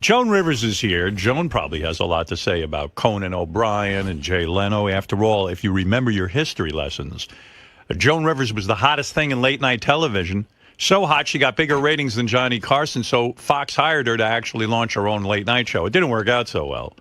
Joan Rivers is here. Joan probably has a lot to say about Conan O'Brien and Jay Leno. After all, if you remember your history lessons, Joan Rivers was the hottest thing in late-night television. So hot, she got bigger ratings than Johnny Carson, so Fox hired her to actually launch her own late-night show. It didn't work out so well.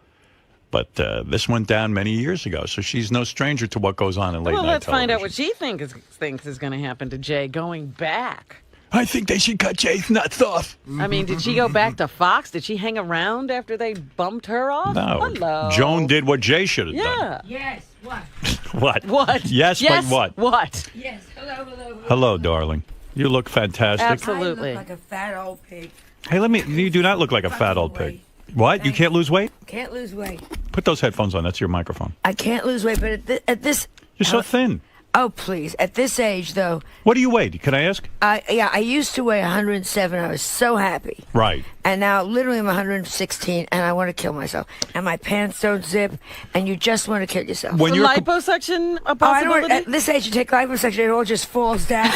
But this went down many years ago, so she's no stranger to what goes on in late-night television. Well, let's find out what she thinks is going to happen to Jay going back. I think they should cut Jay's nuts off. I mean, did she go back to Fox? Did she hang around after they bumped her off? No. Hello. Joan did what Jay should have done. Yes, what? What? What? Yes, but what? What? Yes, hello. Hello, darling. You look fantastic. Absolutely. I look like a fat old pig. Hey, you do not look like a fat old pig. What? You can't lose weight? Can't lose weight. Put those headphones on. That's your microphone. I can't lose weight, but at this... You're so thin. Oh, please. At this age, though... What do you weigh? Can I ask? I used to weigh 107. I was so happy. Right. And now, literally, I'm 116, and I want to kill myself. And my pants don't zip, and you just want to kill yourself. When Is you're liposuction a I possibility? don't, at this age, you take liposuction, it all just falls down.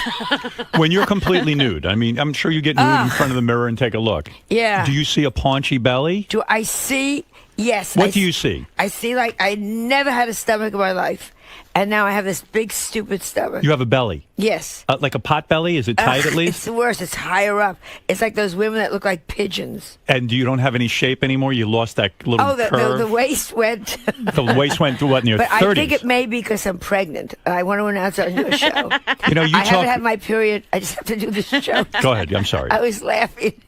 when you're completely nude, I mean, I'm sure you get nude in front of the mirror and take a look. Yeah. Do you see a paunchy belly? Do I see? Yes. What do you see? I see, like, I never had a stomach in my life. And now I have this big, stupid stomach. You have a belly. Yes. Like a pot belly? Is it tight at It's least? the worst. It's higher up. It's like those women that look like pigeons. And you don't have any shape anymore? You lost that little curve? The waist went. The waist went to what, in your But 30s? I think it may be because I'm pregnant. I want to announce it on your show. You know, you I talk... haven't had my period. I just have to do this show. Go ahead. I'm sorry. I was laughing.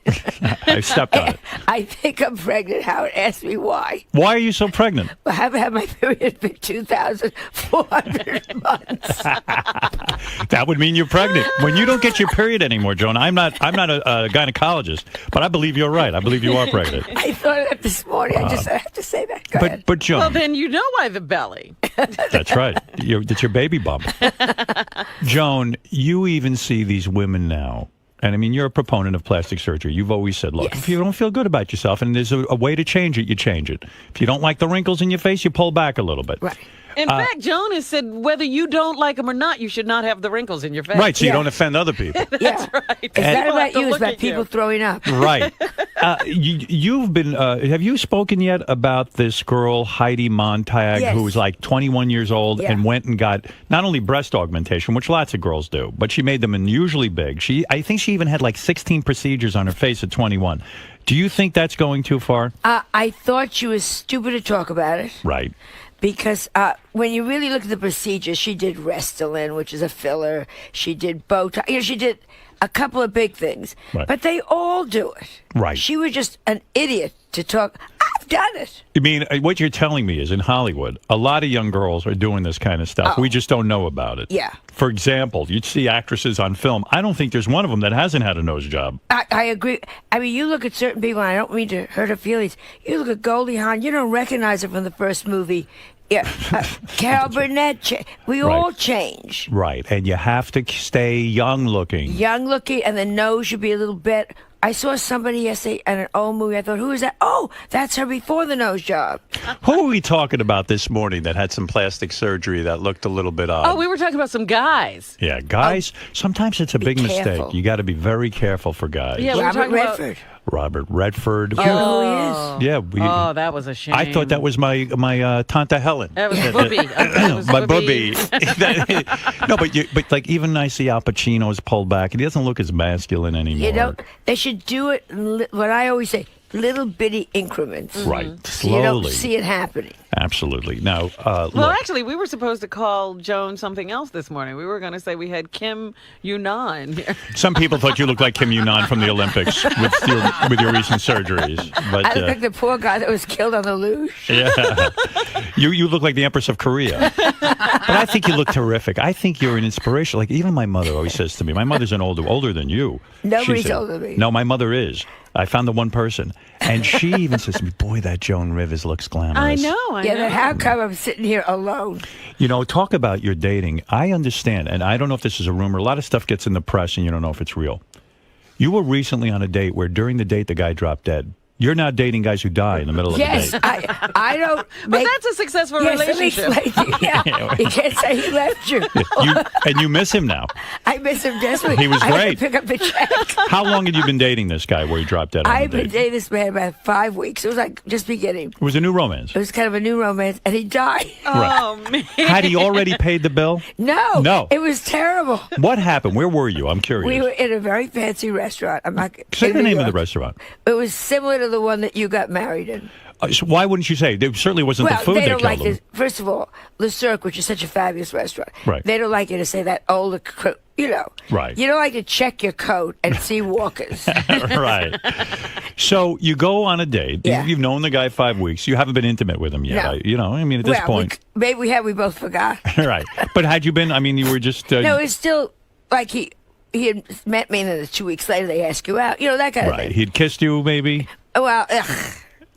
I stepped on it. I think I'm pregnant. Howard asked me why. Why are you so pregnant? I haven't had my period for 2,400 months. That would mean you're pregnant. When you don't get your period anymore, Joan, I'm not a gynecologist, but I believe you're right. I believe you are pregnant. I thought of that this morning. I have to say that. Go ahead. But Joan, Well, then you know why the belly. that's right. It's your baby bump. Joan, you even see these women now. And I mean, you're a proponent of plastic surgery. You've always said, look, if you don't feel good about yourself and there's a way to change it, you change it. If you don't like the wrinkles in your face, you pull back a little bit. Right. In fact, Joan has said whether you don't like them or not, you should not have the wrinkles in your face. Right, so you don't offend other people. That's right. It's not People about have to you. It's look about at people you. throwing up. Right. You've been, have you spoken yet about this girl, Heidi Montag, Yes. who was like 21 years old Yeah. and went and got not only breast augmentation, which lots of girls do, but she made them unusually big. I think she even had like 16 procedures on her face at 21. Do you think that's going too far? I thought she was stupid to talk about it. Right. Because when you really look at the procedures, she did Restylane, which is a filler. She did Botox. She did a couple of big things. Right. But they all do it. Right. She was just an idiot to talk. I've done it. I mean, what you're telling me is in Hollywood, a lot of young girls are doing this kind of stuff. Oh. We just don't know about it. Yeah. For example, you'd see actresses on film. I don't think there's one of them that hasn't had a nose job. I agree. I mean, you look at certain people, and I don't mean to hurt her feelings. You look at Goldie Hawn, you don't recognize her from the first movie. Yeah, Carol Burnett. We all change. Right, and you have to stay young looking. Young looking, and the nose should be a little bit. I saw somebody yesterday in an old movie. I thought, who is that? Oh, that's her before the nose job. Who are we talking about this morning that had some plastic surgery that looked a little bit odd? Oh, we were talking about some guys. Yeah, guys, sometimes it's a big careful. mistake. You got to be very careful for guys. Yeah, we were Robert talking about- Redford. Robert Redford. You know who he is? Yeah. Oh, that was a shame. I thought that was my Tanta Helen. That was Booby. That was My booby. No, but like even I see Al Pacino's pulled back. He doesn't look as masculine anymore. You know, they should do it, what I always say, little bitty increments. Right. So you don't Slowly. see it happening. Absolutely. Now, Well, look. actually, we were supposed to call Joan something else this morning. We were going to say we had Kim Yunan here. Some people thought you looked like Kim Yunan from the Olympics with your recent surgeries. But I look like the poor guy that was killed on the luge. yeah, you look like the Empress of Korea. But I think you look terrific. I think you're an inspiration. Like even my mother always says to me, my mother's older than you. Nobody's She said- older than me. No, my mother is. I found the one person, and she even says to me, "Boy, that Joan Rivers looks glamorous." I know. Yeah, then how come I'm sitting here alone? You know, talk about your dating. I understand, and I don't know if this is a rumor. A lot of stuff gets in the press, and you don't know if it's real. You were recently on a date where during the date the guy dropped dead. You're now dating guys who die in the middle of Yes, the date. I don't. But that's a successful Yes, let me relationship. explain to you. Yeah, you can't say he left you. And you miss him now. I miss him desperately. He was I had great. to pick up the check. How long had you been dating this guy where he dropped dead on I've the been date? dating this man about 5 weeks. It was like just beginning. It was a new romance. It was kind of a new romance, and he died. Oh, man. Had he already paid the bill? No, No. it was terrible. What happened? Where were you? I'm curious. We were in a very fancy restaurant. I'm not Say in the New name of the York. restaurant. It was similar to the one that you got married in. So why wouldn't you say? It certainly wasn't Well, the food they that don't killed like him. this. First of all, Le Cirque, which is such a fabulous restaurant, Right. they don't like you to say that older, you know. Right. You don't like to check your coat and see walkers. Right. So you go on a date. Yeah. You've known the guy 5 weeks. You haven't been intimate with him yet. No. I mean, at this well, point. maybe we have. We both forgot. Right. But had you been, I mean, you were just. No, it's still like he had met me, and then 2 weeks later they ask you out. You know, that kind of right. thing. He'd kissed you, maybe. Well,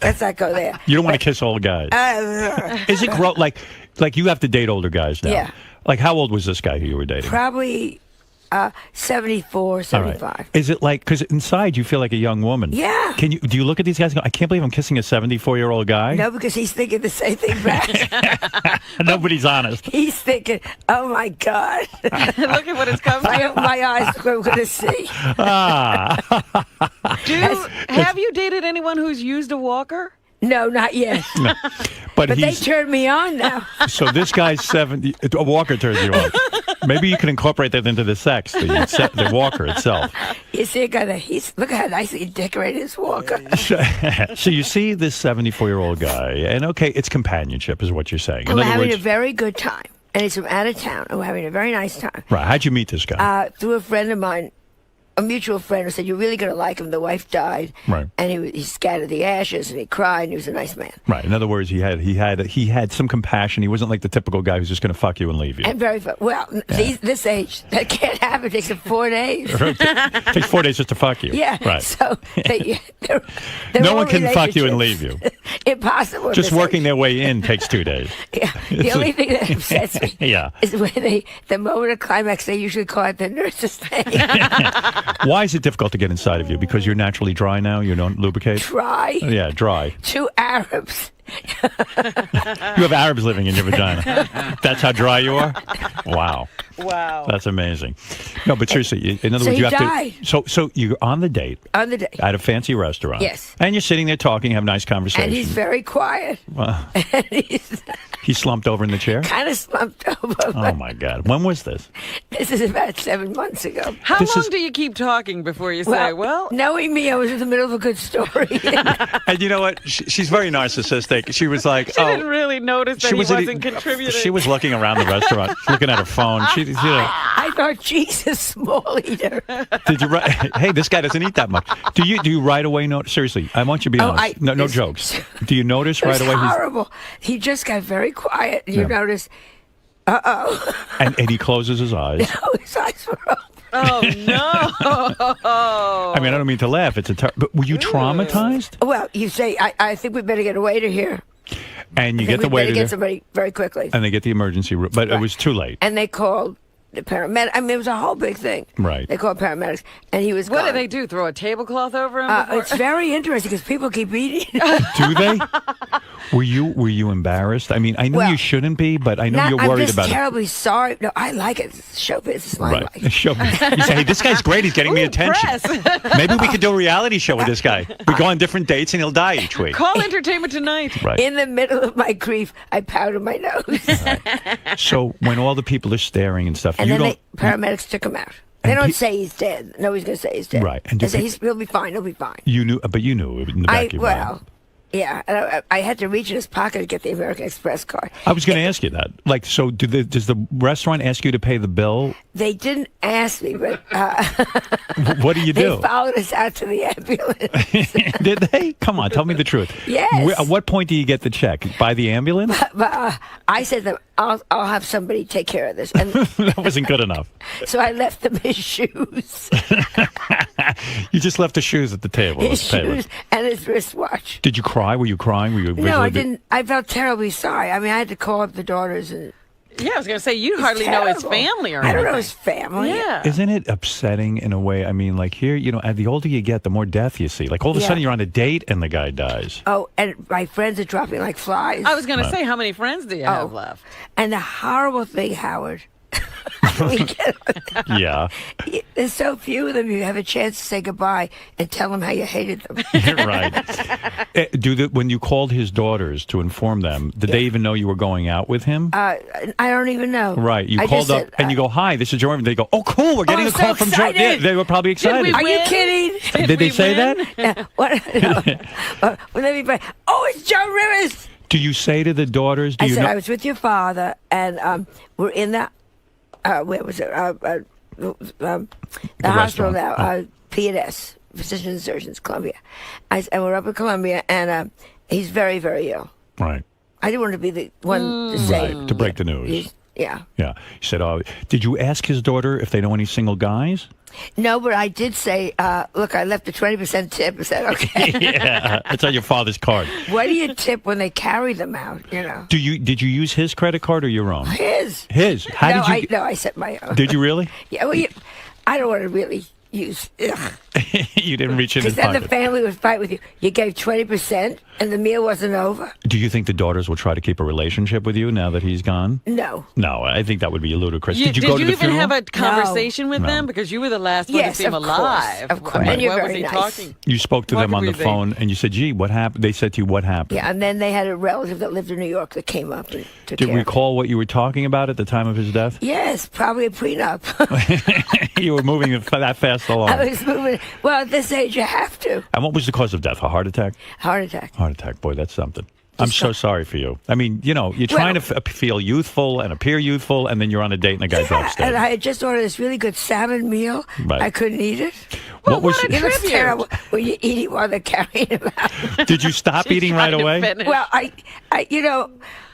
let's not go there. You don't want to kiss all guys. Is it like you have to date older guys now? Yeah. Like, how old was this guy who you were dating? Probably 74, All right. 75. Is it like, because inside you feel like a young woman? Yeah. Do you look at these guys and go, I can't believe I'm kissing a 74-year-old guy? No, because he's thinking the same thing back. Nobody's honest. He's thinking, oh my God. Look at what it's come I to. hope my eyes are going to see. Have you dated anyone who's used a walker? No, not yet. But But they he's, turned me on now. so this guy's 70, a walker turns you on. Maybe you can incorporate that into the sex, the walker itself. You see a guy that look at how nicely he decorated his walker. So you see this 74-year-old guy, and okay, it's companionship is what you're saying. In We're other having words, a very good time. And he's from out of town. And we're having a very nice time. right, how'd you meet this guy? Through a friend of mine, a mutual friend who said, you're really going to like him. The wife died. Right. And he scattered the ashes and he cried and he was a nice man. Right. In other words, he had some compassion. He wasn't like the typical guy who's just going to fuck you and leave you. And very fun. Well, this age, that can't happen. It takes him 4 days. It takes 4 days just to fuck you. Yeah. Right. So they're No all one can fuck you and relationships. leave you. Impossible. at Just this working age. their way in takes 2 days. Yeah. The only thing that upsets me Yeah. is when the moment of climax, they usually call it the nurse's name. Why is it difficult to get inside of you? Because you're naturally dry now? You don't lubricate? Try. Yeah, dry. 2 Arabs. You have Arabs living in your vagina. That's how dry you are? Wow. Wow. That's amazing. No, but seriously, in other So words, you he have died. to. So you're on the date On the day. at a fancy restaurant. Yes. And you're sitting there talking, have nice conversation. And he's very quiet. Wow. And he's He slumped over in the chair? kind of slumped over. Oh, my God. When was this? This is about 7 months ago. How This long is- do you keep talking before you say, well, knowing me, I was in the middle of a good story. And you know what? She's very narcissistic. She was like, she didn't really notice that he wasn't contributing? She was looking around the restaurant, looking at her phone. I thought, Jesus, small eater. Did you write? Hey, this guy doesn't eat that much. Do you right away notice? Seriously, I want you to be honest. No this- jokes. Do you notice It right was away? horrible. He just got very quiet. You Yeah. notice, And he closes his eyes. his eyes were open. Oh, no. I mean, I don't mean to laugh. But were you traumatized? Well, you say, I think we better get a waiter here. And you get we the better waiter get there, somebody very quickly. and they get the emergency room, but it was too late. And they called the paramedic. I mean, it was a whole big thing. Right. They called paramedics, and he was What gone. do they do? Throw a tablecloth over him? before? It's very interesting because people keep eating. Do they? Were you embarrassed? I mean, I know Well, you shouldn't be, but I know you're worried I'm just about it. terribly sorry. No, I like it. It's show business, my Right. life. Show me. You say, hey, this guy's great. He's getting me Ooh, attention. press. Maybe we could do a reality show with this guy. We go on different dates and he'll die each week. Call Entertainment Tonight. Right. In the middle of my grief, I powder my nose. So when all the people are staring and stuff, And you then don't. paramedics took him out. And They don't pe- say he's dead. Nobody's going to say he's dead. Right. And They do say pe- he'll be fine. He'll be fine. You knew, but you knew in the back of your mind. Yeah. And I had to reach in his pocket to get the American Express card. I was going to ask you that. Like, so does the restaurant ask you to pay the bill? They didn't ask me, but What do you they do? followed us out to the ambulance. Did they? Come on, tell me the truth. Yes. At what point do you get the check? By the ambulance? But I said to them, I'll have somebody take care of this. And That wasn't good enough. so I left them his shoes. You just left the shoes at the table. His Let's pay shoes it. and his wristwatch. Did you cry? Were you crying? Were you No, visually I didn't. I felt terribly sorry. I mean, I had to call up the daughters and Yeah, I was going to say, you hardly know his terrible. family or I don't know anything. his family. Yeah. Isn't it upsetting in a way? I mean, like here, and the older you get, the more death you see. Like all of a Yeah. sudden you're on a date and the guy dies. Oh, and my friends are dropping like flies. I was going to say, how many friends do you have left? And the horrible thing, Howard, we get, Yeah. there's so few of them you have a chance to say goodbye and tell them how you hated them. Right. When you called his daughters to inform them, did they even know you were going out with him? I don't even know. Right. You I called just up said, and you go, "Hi, this is Joan." They go, "Oh, cool. We're getting I'm a call so from Joan." Yeah, excited. they were probably excited. we Are you win? kidding? Did they we say win? that? Yeah, what? No. Let me. Oh, it's Joan Rivers. Do you say to the daughters? Do I you said know? I was with your father, and we're in the where was it? The hospital restaurant. now. P&S, Physicians and Surgeons, Columbia. And we're up in Columbia, and he's very, very ill. Right. I didn't want to be the one to say. Right. To break the news. Yeah. Yeah. You said, "Oh, did you ask his daughter if they know any single guys?" No, but I did say, look, I left a 20% tip. Is that okay? Yeah. It's on your father's card. What do you tip when they carry them out? Did you use his credit card or your own? His. His. How did you? I said my own. Did you really? Yeah, well, I don't want to really use. You didn't reach in his Because then the pocket. family would fight with you. You gave 20% and the meal wasn't over? Do you think the daughters will try to keep a relationship with you now that he's gone? No. No, I think that would be ludicrous. Did you go to the even funeral? have a conversation with No. them? Because you were the last one Yes, to see him of alive. course, of course. I mean, And you're what was very he nice. talking? You spoke to What them on the were they- phone and you said, "Gee, what happened?" They said to you, "What happened?" Yeah, and then they had a relative that lived in New York that came up and took Did you care of it. recall what you were talking about at the time of his death? Yes, probably a prenup. You were moving that fast along. I was moving. Well, at this age, you have to. And what was the cause of death? A heart attack? Heart attack. Heart attack. Boy, that's something. I'm so sorry for you. I mean, you're trying to feel youthful and appear youthful, and then you're on a date and a guy drops dead. And I had just ordered this really good salmon meal. Right. I couldn't eat it. What was? what a It looks tribute. terrible when you eat it while they're carrying him out. Did you stop She's eating right trying to away? finish. Well, I,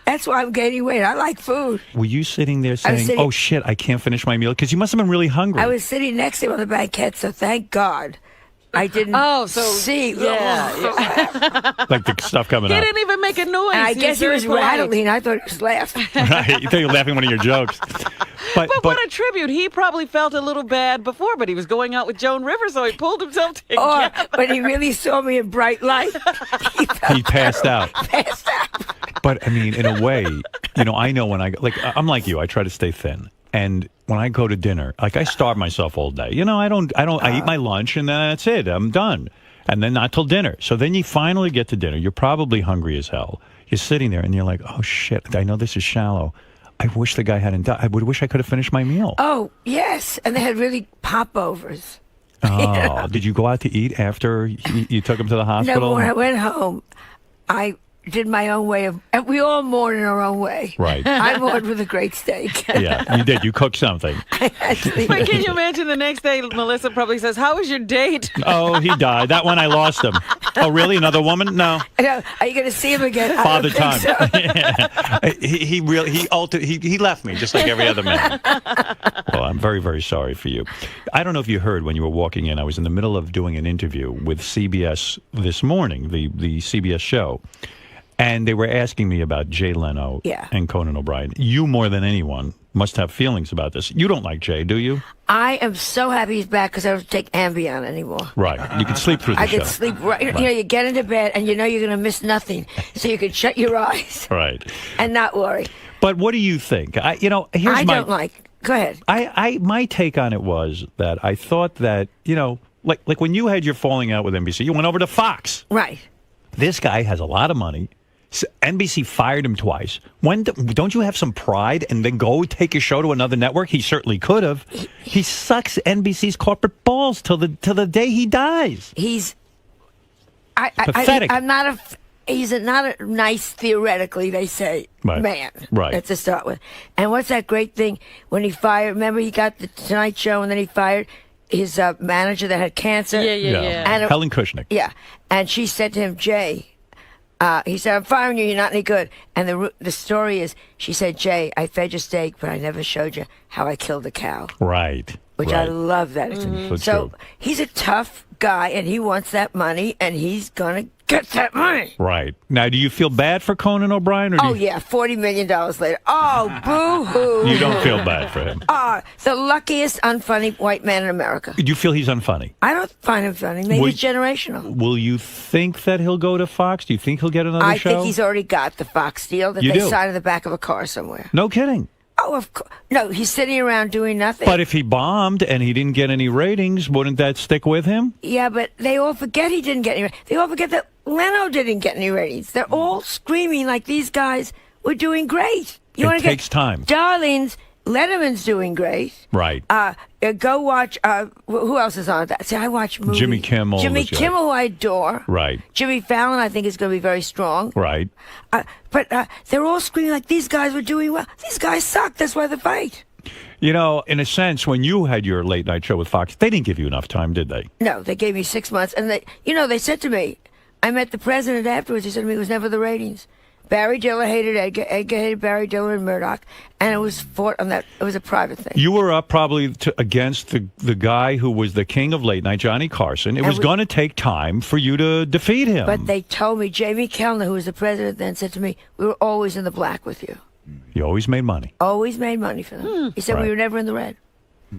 that's why I'm gaining weight. I like food. Were you sitting there saying, sitting- "Oh shit, I can't finish my meal"? Because you must have been really hungry. I was sitting next to him on the banquette, so thank God I didn't see. yeah. like the stuff coming He out. didn't even make a noise. And I guess he very was polite. rattling. I thought he was laughing. Right? You think you're laughing at one of your jokes. But What a tribute. He probably felt a little bad before, but he was going out with Joan Rivers, so he pulled himself Or together. when he really saw me in bright light, he passed out. passed out. But I mean, in a way, I know when I'm like you. I try to stay thin, and when I go to dinner, like I starve myself all day. I eat my lunch and then that's it. I'm done, and then not till dinner. So then you finally get to dinner. You're probably hungry as hell. You're sitting there and you're like, "Oh shit! I know this is shallow. I wish the guy hadn't died. I would wish I could have finished my meal." Oh, yes. And they had really popovers. Oh, did you go out to eat after you took him to the No, hospital? when I went home, I did my own way of. And we all mourn in our own way. Right. I mourned with a great steak. Yeah, you did. You cooked something. Actually, But can you imagine the next day, Melissa probably says, "How was your date?" Oh, he died. That one I lost him. Oh, really? Another woman? No. are you going to see him again? I Father don't think time. so. Yeah. He left me just like every other man. Well, I'm very, very sorry for you. I don't know if you heard when you were walking in. I was in the middle of doing an interview with CBS this morning, the CBS show. And they were asking me about Jay Leno and Conan O'Brien. You, more than anyone, must have feelings about this. You don't like Jay, do you? I am so happy he's back because I don't take Ambien anymore. Right. You can sleep through the I show. can sleep right. You get into bed and you're going to miss nothing, so you can shut your eyes Right. and not worry. But what do you think? Here's I my... don't like. Go ahead. My take on it was that I thought that, like when you had your falling out with NBC, you went over to Fox. Right. This guy has a lot of money. NBC fired him twice. Don't you have some pride and then go take your show to another network? He certainly could have. He sucks NBC's corporate balls till the day he dies. He's Pathetic. He's not a nice, theoretically, they say, Right. man. Right. That's to start with. And what's that great thing when he fired? Remember, he got the Tonight Show, and then he fired his manager that had cancer. Yeah. And Helen Kushnick. Yeah, and she said to him, Jay. He said, "I'm firing you. You're not any good." And the story is, she said, "Jay, I fed you steak, but I never showed you how I killed a cow." Right. which I Right. love that. So true. He's a tough guy, and he wants that money, and he's going to get that money. Right. Now, do you feel bad for Conan O'Brien? Or do Oh, you, yeah, $40 million later. Oh, boo-hoo. you don't feel bad for him? The luckiest unfunny white man in America. Do you feel he's unfunny? I don't find him funny. Maybe Would- he's generational. Will you think that he'll go to Fox? Do you think he'll get another I show? think he's already got the Fox deal that You they do? signed in the back of a car somewhere. No kidding. Oh, of course. No, he's sitting around doing nothing. But if he bombed and he didn't get any ratings, wouldn't that stick with him? Yeah, but they all forget he didn't get any. They all forget that Leno didn't get any ratings. They're all screaming like these guys were doing great. It wanna takes time. Darlings, Letterman's doing great. Right. Go watch. Who else is on that? See, I watch movies. Jimmy Kimmel Jimmy was good. Kimmel, who I adore. Right. Jimmy Fallon, I think, is going to be very strong. Right. But they're all screaming like these guys were doing well. These guys suck. That's why they fight. You know, in a sense, when you had your late night show with Fox, they didn't give you enough time, did they? No, they gave me 6 months, and they said to me, I met the president afterwards. He said to me, it was never the ratings. Barry Diller hated Edgar. Edgar hated Barry Diller and Murdoch, and it was fought on that. It was a private thing. You were up probably against the guy who was the king of late night, Johnny Carson. It was going to take time for you to defeat him. But they told me, Jamie Kellner, who was the president then, said to me, we were always in the black with you. You always made money. Always made money for them. He said Right. we were never in the red.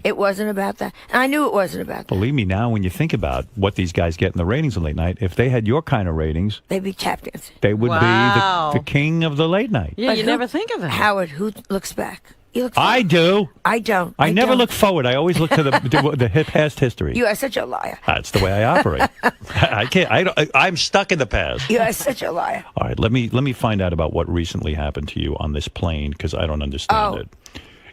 It wasn't about that. And I knew it wasn't about that. Believe me, now when you think about what these guys get in the ratings in late night, if they had your kind of ratings, They'd be tap dancing. they would Wow. be the king of the late night. Yeah, But you who- never think of that. Howard, who looks back? You look I forward. do. I don't. I never don't. look forward. I always look to the past history. You are such a liar. That's the way I operate. I can't. I'm stuck in the past. You are such a liar. All right, let me find out about what recently happened to you on this plane because I don't understand Oh. it.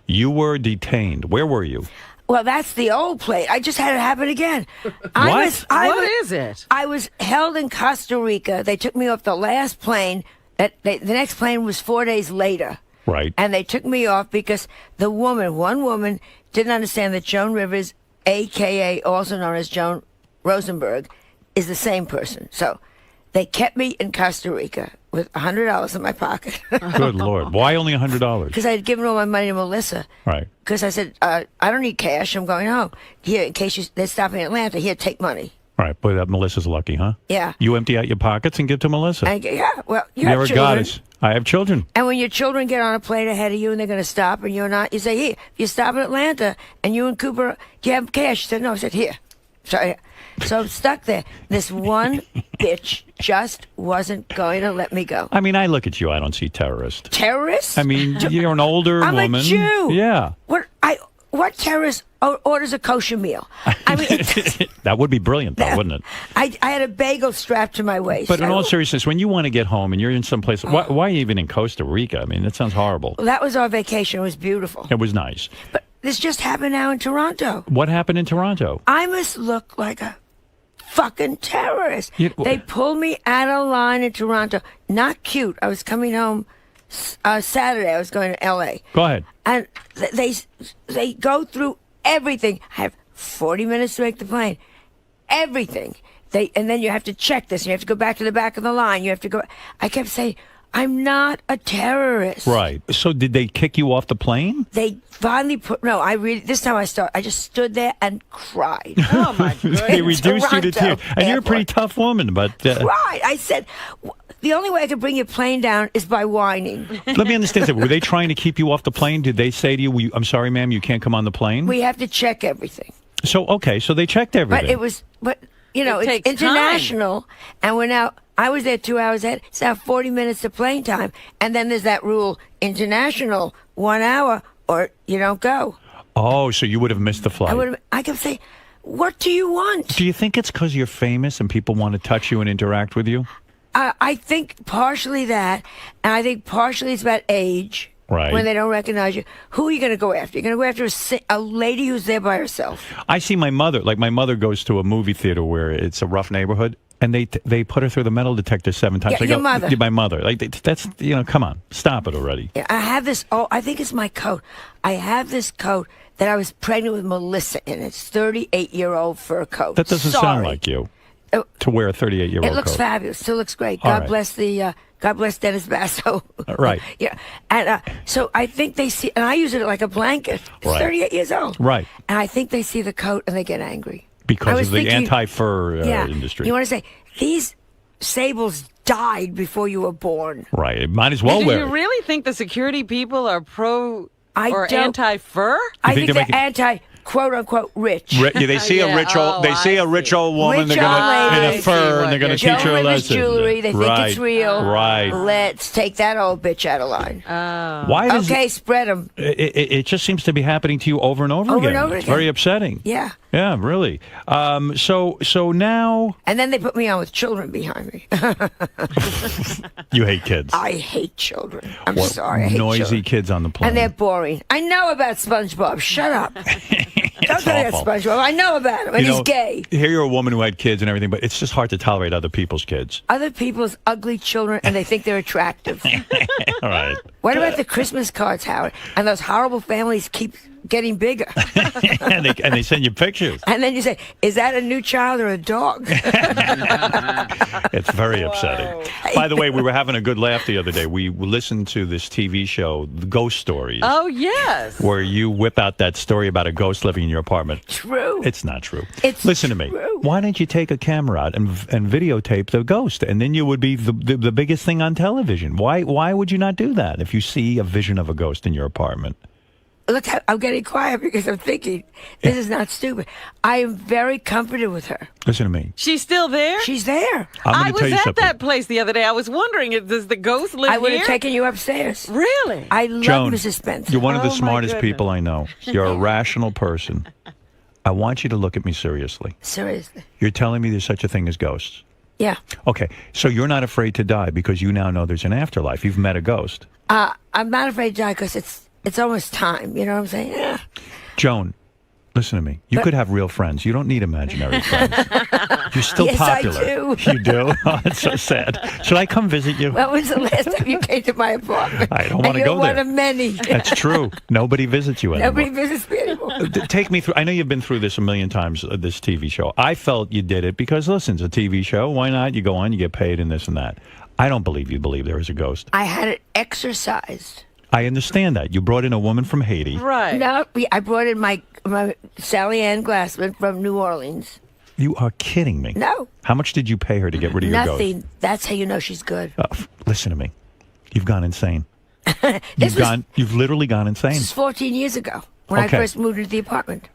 You were detained. Where were you? Well, that's the old play. I just had it happen again. What? What is it? I was held in Costa Rica. They took me off the last plane. The next plane was 4 days later. Right. And they took me off because one woman, didn't understand that Joan Rivers, a.k.a. also known as Joan Rosenberg, is the same person. So they kept me in Costa Rica with $100 in my pocket. Good Lord. Why only $100? Because I had given all my money to Melissa. Right. Because I said, I don't need cash. I'm going home. Here, in case they stop in Atlanta, here, take money. All right. Boy, that Melissa's lucky, huh? Yeah. You empty out your pockets and give to Melissa. Well, you You're have a children. goddess. I have children. And when your children get on a plane ahead of you and they're going to stop and you're not, you say, here, if you stop in Atlanta and you and Cooper, do you have cash? She said, no. I said, here. So I'm stuck there. This one bitch just wasn't going to let me go. I mean, I look at you. I don't see terrorist. Terrorist? I mean, you're an older I'm woman. a Jew. Yeah. What terrorist orders a kosher meal? I mean, That would be brilliant, though, wouldn't it? I had a bagel strapped to my waist. But in all seriousness, when you want to get home and you're in some place, why even in Costa Rica? I mean, that sounds horrible. That was our vacation. It was beautiful. It was nice. But this just happened now in Toronto. What happened in Toronto? I must look like a fucking terrorist. They pulled me out of line in Toronto. Not cute. I was coming home Saturday. I was going to L.A. Go ahead. And they go through everything. I have 40 minutes to make the plane. Everything. And then you have to check this. And you have to go back to the back of the line. You have to go. I kept saying, I'm not a terrorist. Right. So did they kick you off the plane? They finally this time I just stood there and cried. Oh, my goodness. They reduced you to Toronto tears. And you're a pretty airport. tough woman, but Cried. I said, the only way I could bring your plane down is by whining. let me understand that. Were they trying to keep you off the plane? Did they say to you, I'm sorry, ma'am, you can't come on the plane? We have to check everything. So they checked everything. But it's takes international, and I was there 2 hours ahead. It's now 40 minutes to plane time. And then there's that rule, international, 1 hour, or you don't go. Oh, so you would have missed the flight. I kept saying, what do you want? Do you think it's because you're famous and people want to touch you and interact with you? I think partially that, and I think partially it's about age. Right. When they don't recognize you. Who are you going to go after? You're going to go after a lady who's there by herself. I see my mother. Like, my mother goes to a movie theater where it's a rough neighborhood, and they put her through the metal detector 7 times. Yeah, I your mother. Yeah, my mother. Like, that's, come on. Stop it already. Yeah, I have this, I think it's my coat. I have this coat that I was pregnant with Melissa in. It's 38-year-old fur coat. That doesn't sound like you to wear a 38-year-old It looks coat. fabulous. Still looks great. All God right. bless the God bless Dennis Basso. Right. Yeah. And so I think they see, and I use it like a blanket. It's Right. 38 years old. Right. And I think they see the coat and they get angry. I Because was of the thinking- anti-fur Yeah. industry. You want to say, these sables died before you were born. Right. It might as well Do wear you it. really think the security people are pro I or don't- anti-fur? I think think they're they're anti, quote unquote, rich. Yeah, they see a Yeah, rich old. oh, They see I a rich see. old woman. Rich they're gonna old in lady. a fur, and they're gonna Joan teach her a Joan Rivers lesson. jewelry, they think right. it's real. Right. Let's take that old bitch out of line. Why does Okay, spread them. it just seems to be happening to you over and over, Over again? and over It's again. very upsetting. Yeah. Yeah, really. So now And then they put me on with children behind me. you hate kids. I hate children. I'm What sorry. I hate noisy children. kids on the plane. And they're boring. I know about SpongeBob. Shut up. Don't tell me about awful. SpongeBob. I know about him. And he's gay. Here you're a woman who had kids and everything, but it's just hard to tolerate other people's kids. Other people's ugly children, and they think they're attractive. All right. What about the Christmas cards, Howard? And those horrible families keep getting bigger. and they send you pictures. And then you say, is that a new child or a dog? It's very upsetting. By the way, we were having a good laugh the other day. We listened to this TV show, The Ghost Stories, Oh, yes. where you whip out that story about a ghost living in your apartment. True. It's not true. It's Listen to me. true. Why don't you take a camera out and videotape the ghost, and then you would be the biggest thing on television? Why would you not do that if you see a vision of a ghost in your apartment? Look, I'm getting quiet because I'm thinking, this is not stupid. I am very comforted with her. Listen to me. She's still there? She's there. I'm I going to was tell you at something. that place the other day. I was wondering, does the ghost live I would here? have taken you upstairs. Really? I love Joan, Mrs. Spencer. you're one of the Oh, my smartest goodness. people I know. You're a rational person. I want you to look at me seriously. Seriously. You're telling me there's such a thing as ghosts. Yeah. Okay, so you're not afraid to die because you now know there's an afterlife. You've met a ghost. I'm not afraid to die because it's almost time. You know what I'm saying? Yeah. Joan, listen to me. You could have real friends. You don't need imaginary friends. You're still Yes, I popular. do. You do? Oh, it's so sad. Should I come visit you? When was the last time you came to my apartment? I don't wanna And go you're one there. of many. That's true. Nobody visits you anymore. Nobody visits me anymore. Take me through. I know you've been through this a million times, this TV show. I felt you did it because, listen, it's a TV show. Why not? You go on, you get paid and this and that. I don't believe you believe there is a ghost. I had it exercised. I understand that. You brought in a woman from Haiti. Right. No, I brought in my Sally Ann Glassman from New Orleans. You are kidding me. No. How much did you pay her to get rid of your Nothing. ghost? That's how you know she's good. Listen to me. You've gone insane. This was You've literally gone insane. This is 14 years ago when Okay. I first moved into the apartment.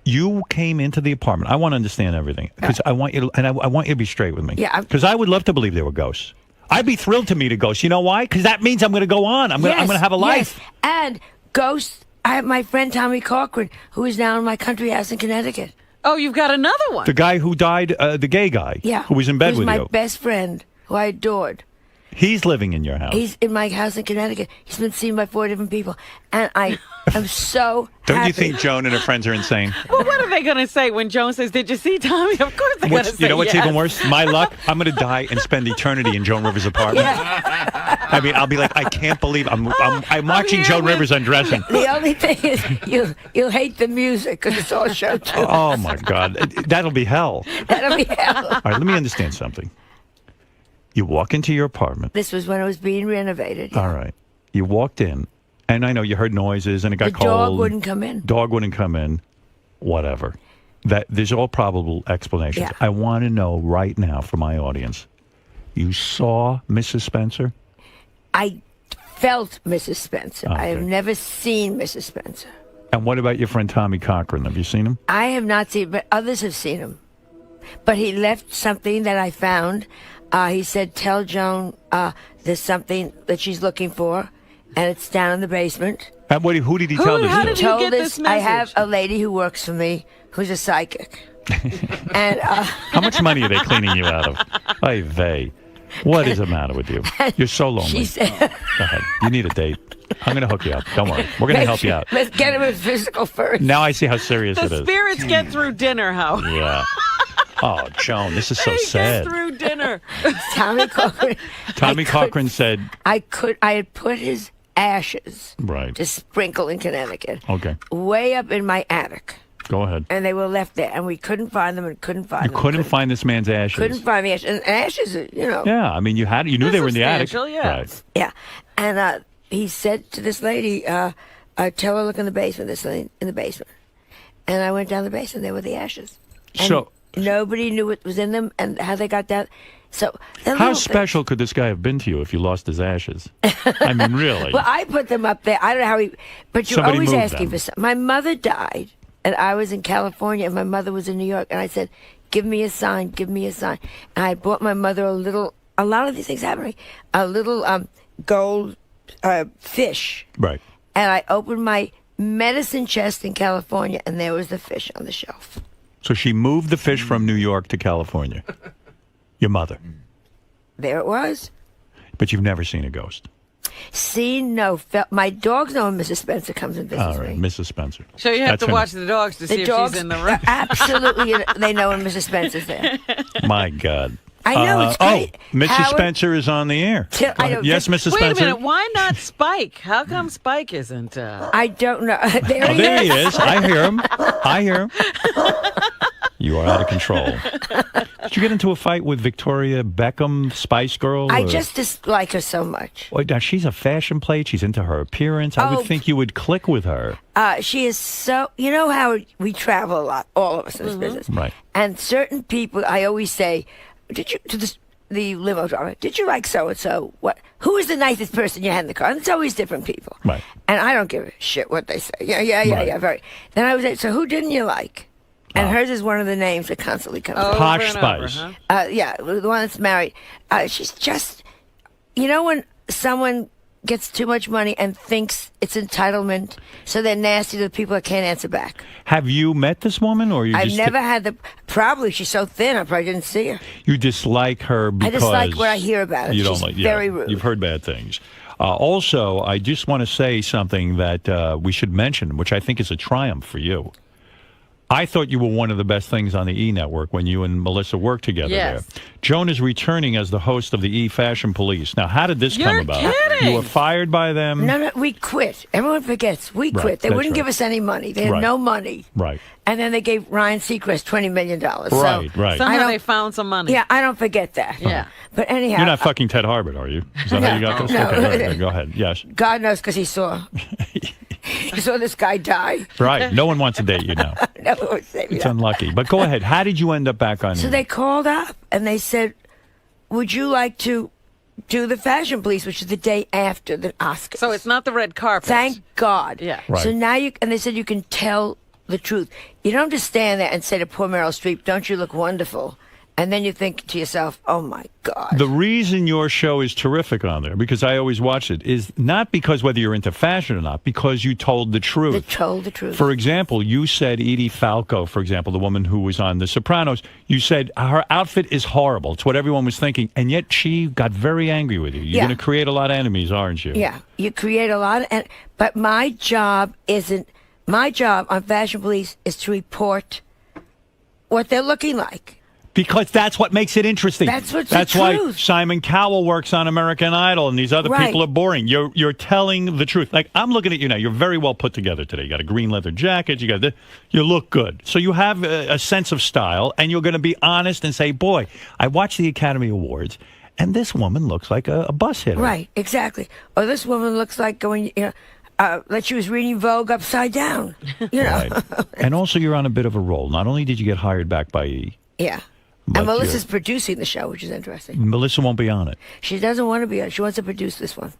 You came into the apartment. I want to understand everything because I want you to, and I want you to be straight with me. Yeah, Because I would love to believe there were ghosts. I'd be thrilled to meet a ghost. You know why? Because that means I'm going to go on. I'm going to have a life. Yes. And ghosts. I have my friend Tommy Cochran, who is now in my country house in Connecticut. Oh, you've got another one. The guy who died, the gay guy, Yeah. who was in bed He's with my you. best friend, who I adored. He's living in your house. He's in my house in Connecticut. He's been seen by 4 different people. And I am so Don't happy. you think Joan and her friends are insane? Well, what are they going to say when Joan says, "Did you see Tommy?" Of course they're going to say You know what's yes. even worse? My luck, I'm going to die and spend eternity in Joan Rivers' apartment. I mean, I'll be like, I can't believe I'm watching here Joan with- Rivers undressing. The only thing is, you'll hate the music because it's all show tune. Oh, my God. That'll be hell. That'll be hell. All right, let me understand something. You walk into your apartment. This was when it was being renovated. All right. You walked in, and I know you heard noises, and it got The cold. dog wouldn't come in. Dog wouldn't come in. Whatever. There's all probable explanations. Yeah. I want to know right now for my audience. You saw Mrs. Spencer? I felt Mrs. Spencer. I have Okay. never seen Mrs. Spencer. And what about your friend Tommy Cochran? Have you seen him? I have not seen, but others have seen him. But he left something that I found. He said, "Tell Joan there's something that she's looking for, and it's down in the basement." And who did he tell this how to? did he- Told get this, this I have message? a lady who works for me who's a psychic. And How much money are they cleaning you out of? Ay vey. What is the matter with you? You're so lonely. she said, Go ahead. You need a date. I'm going to hook you up. Don't worry. We're going to help you out. Let's get him his physical first. Now I see how serious it The is. spirits get through dinner, Howard. Yeah. Oh, Joan, this is so They sad. get through dinner. Tommy Cochran. Tommy Cochran said, I had put his ashes right. to sprinkle in Connecticut. Okay. Way up in my attic. Go ahead. And they were left there, and we couldn't find them and couldn't find You them. couldn't find this man's ashes. Couldn't find the ashes. And ashes, you know. Yeah, I mean, you knew they were in the attic. Substantial, yeah. Right. Yeah. And he said to this lady, tell her look in the basement, this lady in the basement. And I went down the basement, there were the ashes. And So nobody knew what was in them and how they got down. So how special could this guy have been to you if you lost his ashes? I mean, really. Well, I put them up there. I don't know how he. But you're Somebody always moved asking them. for something. My mother died, and I was in California, and my mother was in New York, and I said, "Give me a sign. Give me a sign." And I bought my mother a little. A lot of these things happen to me. A little gold fish. Right. And I opened my medicine chest in California, and there was the fish on the shelf. So she moved the fish from New York to California. Your mother. There it was. But you've never seen a ghost. See, no. My dogs know when Mrs. Spencer comes and visits All right, me. Mrs. Spencer. So you have That's to her watch the dogs to see The if dogs she's in the room. absolutely, they know when Mrs. Spencer's there. My God. I know, it's great. Oh, Mrs. Howard- Spencer is on the air. Till- Go I ahead. don't- Yes, Mrs. Wait Spencer. a minute. Why not Spike? How come Spike isn't? I don't know. There Oh, he there he is. is. I hear him. I hear him. You are out of control. Did you get into a fight with Victoria Beckham, Spice Girl? I or- just dislike her so much. Well, now, she's a fashion plate. She's into her appearance. I Oh. would think you would click with her. She is so. You know how we travel a lot, all of us in this business, Right. And certain people, I always say, "Did you to the limo driver? Did you like so and so? What? Who is the nicest person you had in the car?" And it's always different people, Right. And I don't give a shit what they say. Yeah, Right. yeah. Very. Then I was like, "So who didn't you like?" And Oh. hers is one of the names that constantly comes up. Over Posh and over, Spice. huh? Yeah, the one that's married. She's just, you know, when someone gets too much money and thinks it's entitlement, so they're nasty to the people that can't answer back. Have you met this woman, or you I've just never had the. Probably she's so thin, I probably didn't see her. you dislike her because I dislike what I hear about her. You don't She's like. very rude. You've heard bad things. Also, I just want to say something that we should mention, which I think is a triumph for you. I thought you were one of the best things on the E! Network when you and Melissa worked together Yes. there. Joan is returning as the host of the E! Fashion Police. Now, how did this come You're about? kidding. You were fired by them? No, we quit. Everyone forgets. We Right, quit. They that's wouldn't right. give us any money. They had Right. no money. Right. And then they gave Ryan Seacrest $20 million. Right, so, right. I Somehow don't- they found some money. Yeah, I don't forget that. Yeah. But anyhow, You're not fucking Ted Harbert, are you? Is that how you got this? No. Okay, all right, go ahead. Yes. God knows because he saw. He saw this guy die. Right. No one wants to date you now. No, it was- It's unlucky. But go ahead. How did you end up back on So they called up and they said, "Would you like to do the Fashion Police, which is the day after the Oscars?" So it's not the red carpet. Thank God. Yeah. Right. So now and they said you can tell the truth. You don't just stand there and say to poor Meryl Streep, "Don't you look wonderful?" And then you think to yourself, "Oh my God." The reason your show is terrific on there, because I always watch it, is not because whether you're into fashion or not, because you told the truth. They told the truth. For example, you said Edie Falco, for example, the woman who was on The Sopranos, you said her outfit is horrible. It's what everyone was thinking. And yet she got very angry with you. You're Yeah. going to create a lot of enemies, aren't you? Yeah, you create a lot, but my job isn't. My job on Fashion Police is to report what they're looking like. Because that's what makes it interesting. That's what's the That's why truth. Simon Cowell works on American Idol, and these other Right. people are boring. You're telling the truth. Like, I'm looking at you now. You're very well put together today. You got a green leather jacket. You look good. So you have a sense of style, and you're going to be honest and say, "Boy, I watched the Academy Awards, and this woman looks like a bus hitter." Right, exactly. Or this woman looks like going, like she was reading Vogue upside down. You know. Right. And also, you're on a bit of a roll. Not only did you get hired back by E! Yeah. But And Melissa's producing the show, which is interesting. Melissa won't be on it. She doesn't want to be on it. She wants to produce this one.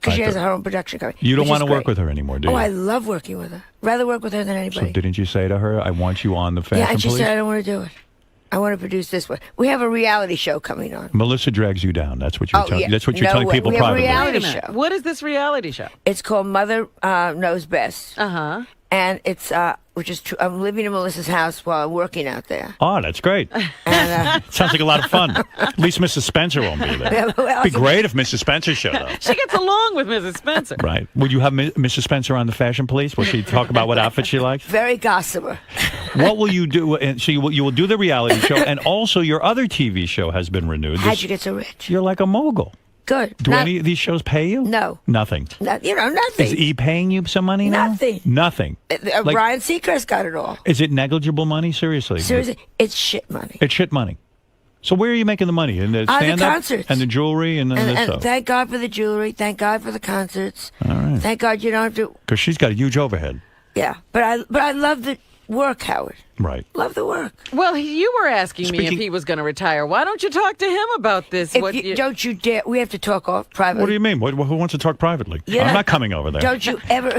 Because she I has thought- her own production company. You don't which want is to work great. with her anymore, do Oh, you? I love working with her. Rather work with her than So anybody. didn't you say to her, "I want you on the Fashion Yeah, and she Police"? said, "I don't want to do it. I want to produce this one." We have a reality show coming on. Melissa drags you down. That's what you're Oh, telling. yeah. That's what you're No telling way. people We have a privately. reality Wait a minute. show. What is this reality show? It's called Mother Knows Best. Uh-huh. And it's, which is true. I'm living in Melissa's house while I'm working out there. Oh, that's great. And, Sounds like a lot of fun. At least Mrs. Spencer won't be there. Yeah, who else? It'd be great if Mrs. Spencer showed up. She gets along with Mrs. Spencer. Right. Would you have Mrs. Spencer on the Fashion Police? Will she talk about what outfit she likes? Very gossamer. What will you do? And so you will do the reality show, and also your other TV show has been renewed. How'd you get so rich? You're like a mogul. Good. Do any of these shows pay you? No. Nothing. Nothing. Is E paying you some money now? Nothing. Nothing. Like, Ryan Seacrest got it all. is it negligible money? Seriously? Seriously, it's shit money. It's shit money. So where are you making the money? In the stand-up? The concerts. And the jewelry and this And stuff? thank God for the jewelry. Thank God for the concerts. All right. Thank God you don't have to. Because she's got a huge overhead. Yeah, but I love the work, Howard. Right. Love the work. Well, you were asking me if Speaking- he was going to retire. Why don't you talk to him about this? Don't you dare. We have to talk off privately. What do you mean? Who wants to talk privately? I'm not coming over there. Don't you ever.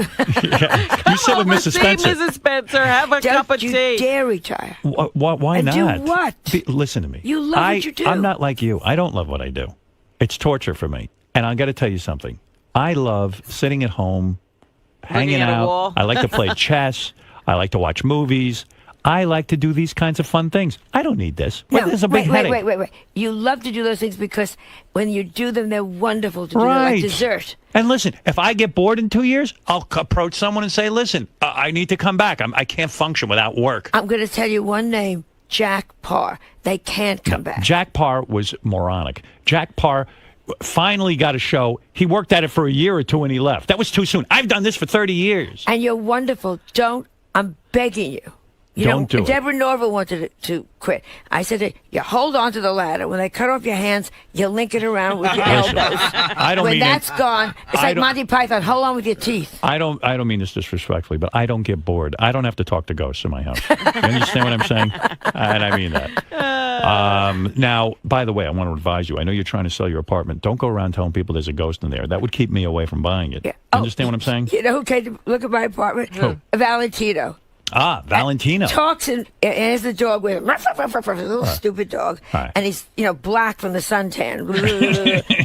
Yeah. You sit with Mrs. See Spencer. Mrs. Spencer, have a cup of Don't you tea. dare retire. Why And do not? what? Listen to me. You love what you do. I'm not like you. I don't love what I do. It's torture for me. And I got to tell you something. I love sitting at home, hanging at a out. wall. I like to play chess. I like to watch movies. I like to do these kinds of fun things. I don't need this. No, This is a big headache. wait. You love to do those things because when you do them, they're wonderful to do. They're Right. like dessert. And listen, if I get bored in 2 years, I'll approach someone and say, listen, I need to come back. I can't function without work. I'm going to tell you one name, Jack Parr. They can't come back. Jack Parr was moronic. Jack Parr finally got a show. He worked at it for a year or two and he left. That was too soon. I've done this for 30 years. And you're wonderful. I'm begging you. Don't do it. Deborah Norville wanted to quit. I said, you hold on to the ladder. When they cut off your hands, you link it around with your Listen, elbows. I don't when mean that's gone, it's I like don't- Monty Python. Hold on with your teeth. I don't mean this disrespectfully, but I don't get bored. I don't have to talk to ghosts in my house. You understand what I'm saying? And I mean that. Now, by the way, I want to advise you. I know you're trying to sell your apartment. Don't go around telling people there's a ghost in there. That would keep me away from buying it. Yeah. You understand what I'm saying? You know who came to look at my apartment? Valentino. Valentino. Talks and has the dog with him. A little stupid dog. Right. And he's, black from the suntan.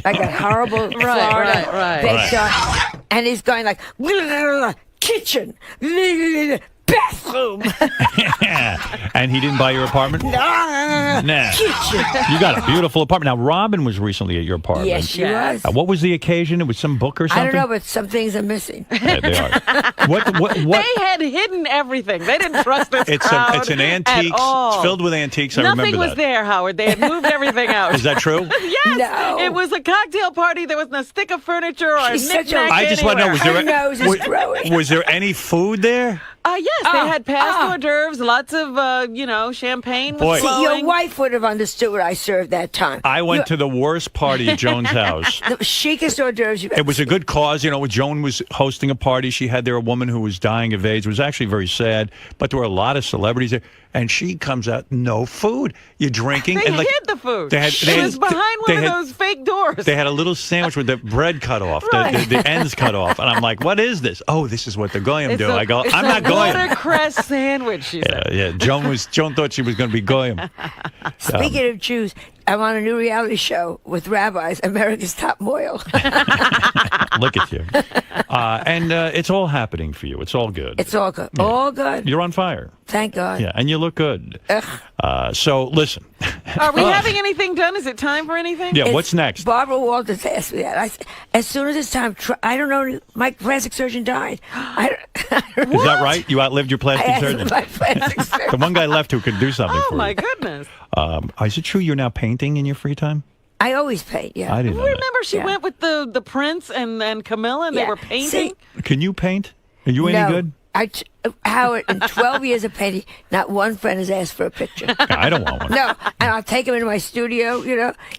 Like a horrible Florida right. baked dog. And he's going like, kitchen, bathroom. And he didn't buy your apartment? Nah. Kitchen. You got a beautiful apartment. Now, Robin was recently at your apartment. Yes, she Yes. was. What was the occasion? It was some book or something? I don't know, but some things are missing. Yeah, they are. What? They had hidden everything. They didn't trust this crowd It's an at antiques. all. It's filled with antiques. I Nothing remember was that. there, Howard. They had moved everything out. Is that true? Yes. No. It was a cocktail party. There wasn't a stick of furniture or She's a such a- knick-knack I just want to know, anywhere. Her nose is growing. was there any food there? Yes, they had past hors d'oeuvres, lots of, champagne. Boy. Was See, flowing. your wife would have understood what I served that time. I went to the worst party at Joan's house. The chicest hors d'oeuvres you've ever It was a good cause. Joan was hosting a party. She had there a woman who was dying of AIDS. It was actually very sad, but there were a lot of celebrities there. And she comes out, no food. You're drinking. They and hid the food. They It was behind one of those fake doors. They had a little sandwich with the bread cut off, Right. the ends cut off. And I'm like, what is this? Oh, this is what the goyim do. I go, it's I'm a not goyim. watercress sandwich, she said. Yeah. Joan thought she was going to be goyim. Speaking of Jews, I'm on a new reality show with rabbis, America's Top Moil. Look at you. And it's all happening for you. It's all good. It's all good. All good. You're on fire. Thank God. Yeah, and you look good. So listen. Are we having anything done? Is it time for anything? Yeah, what's next? Barbara Walters asked me that. I said, as soon as it's time, I don't know. My plastic surgeon died. I don't Is that right? You outlived your plastic asked surgeon. my plastic The surgeon. one guy left who could do something Oh, for my you. goodness. Is it true you're now painting in your free time? I always paint, yeah. I didn't know that. Remember she Yeah. went with the prince and Camilla and they Yeah. were painting? See, Can you paint? Are you any no, good? Howard, in 12 years of painting, not one friend has asked for a picture. I don't want one. No, and I'll take them into my studio,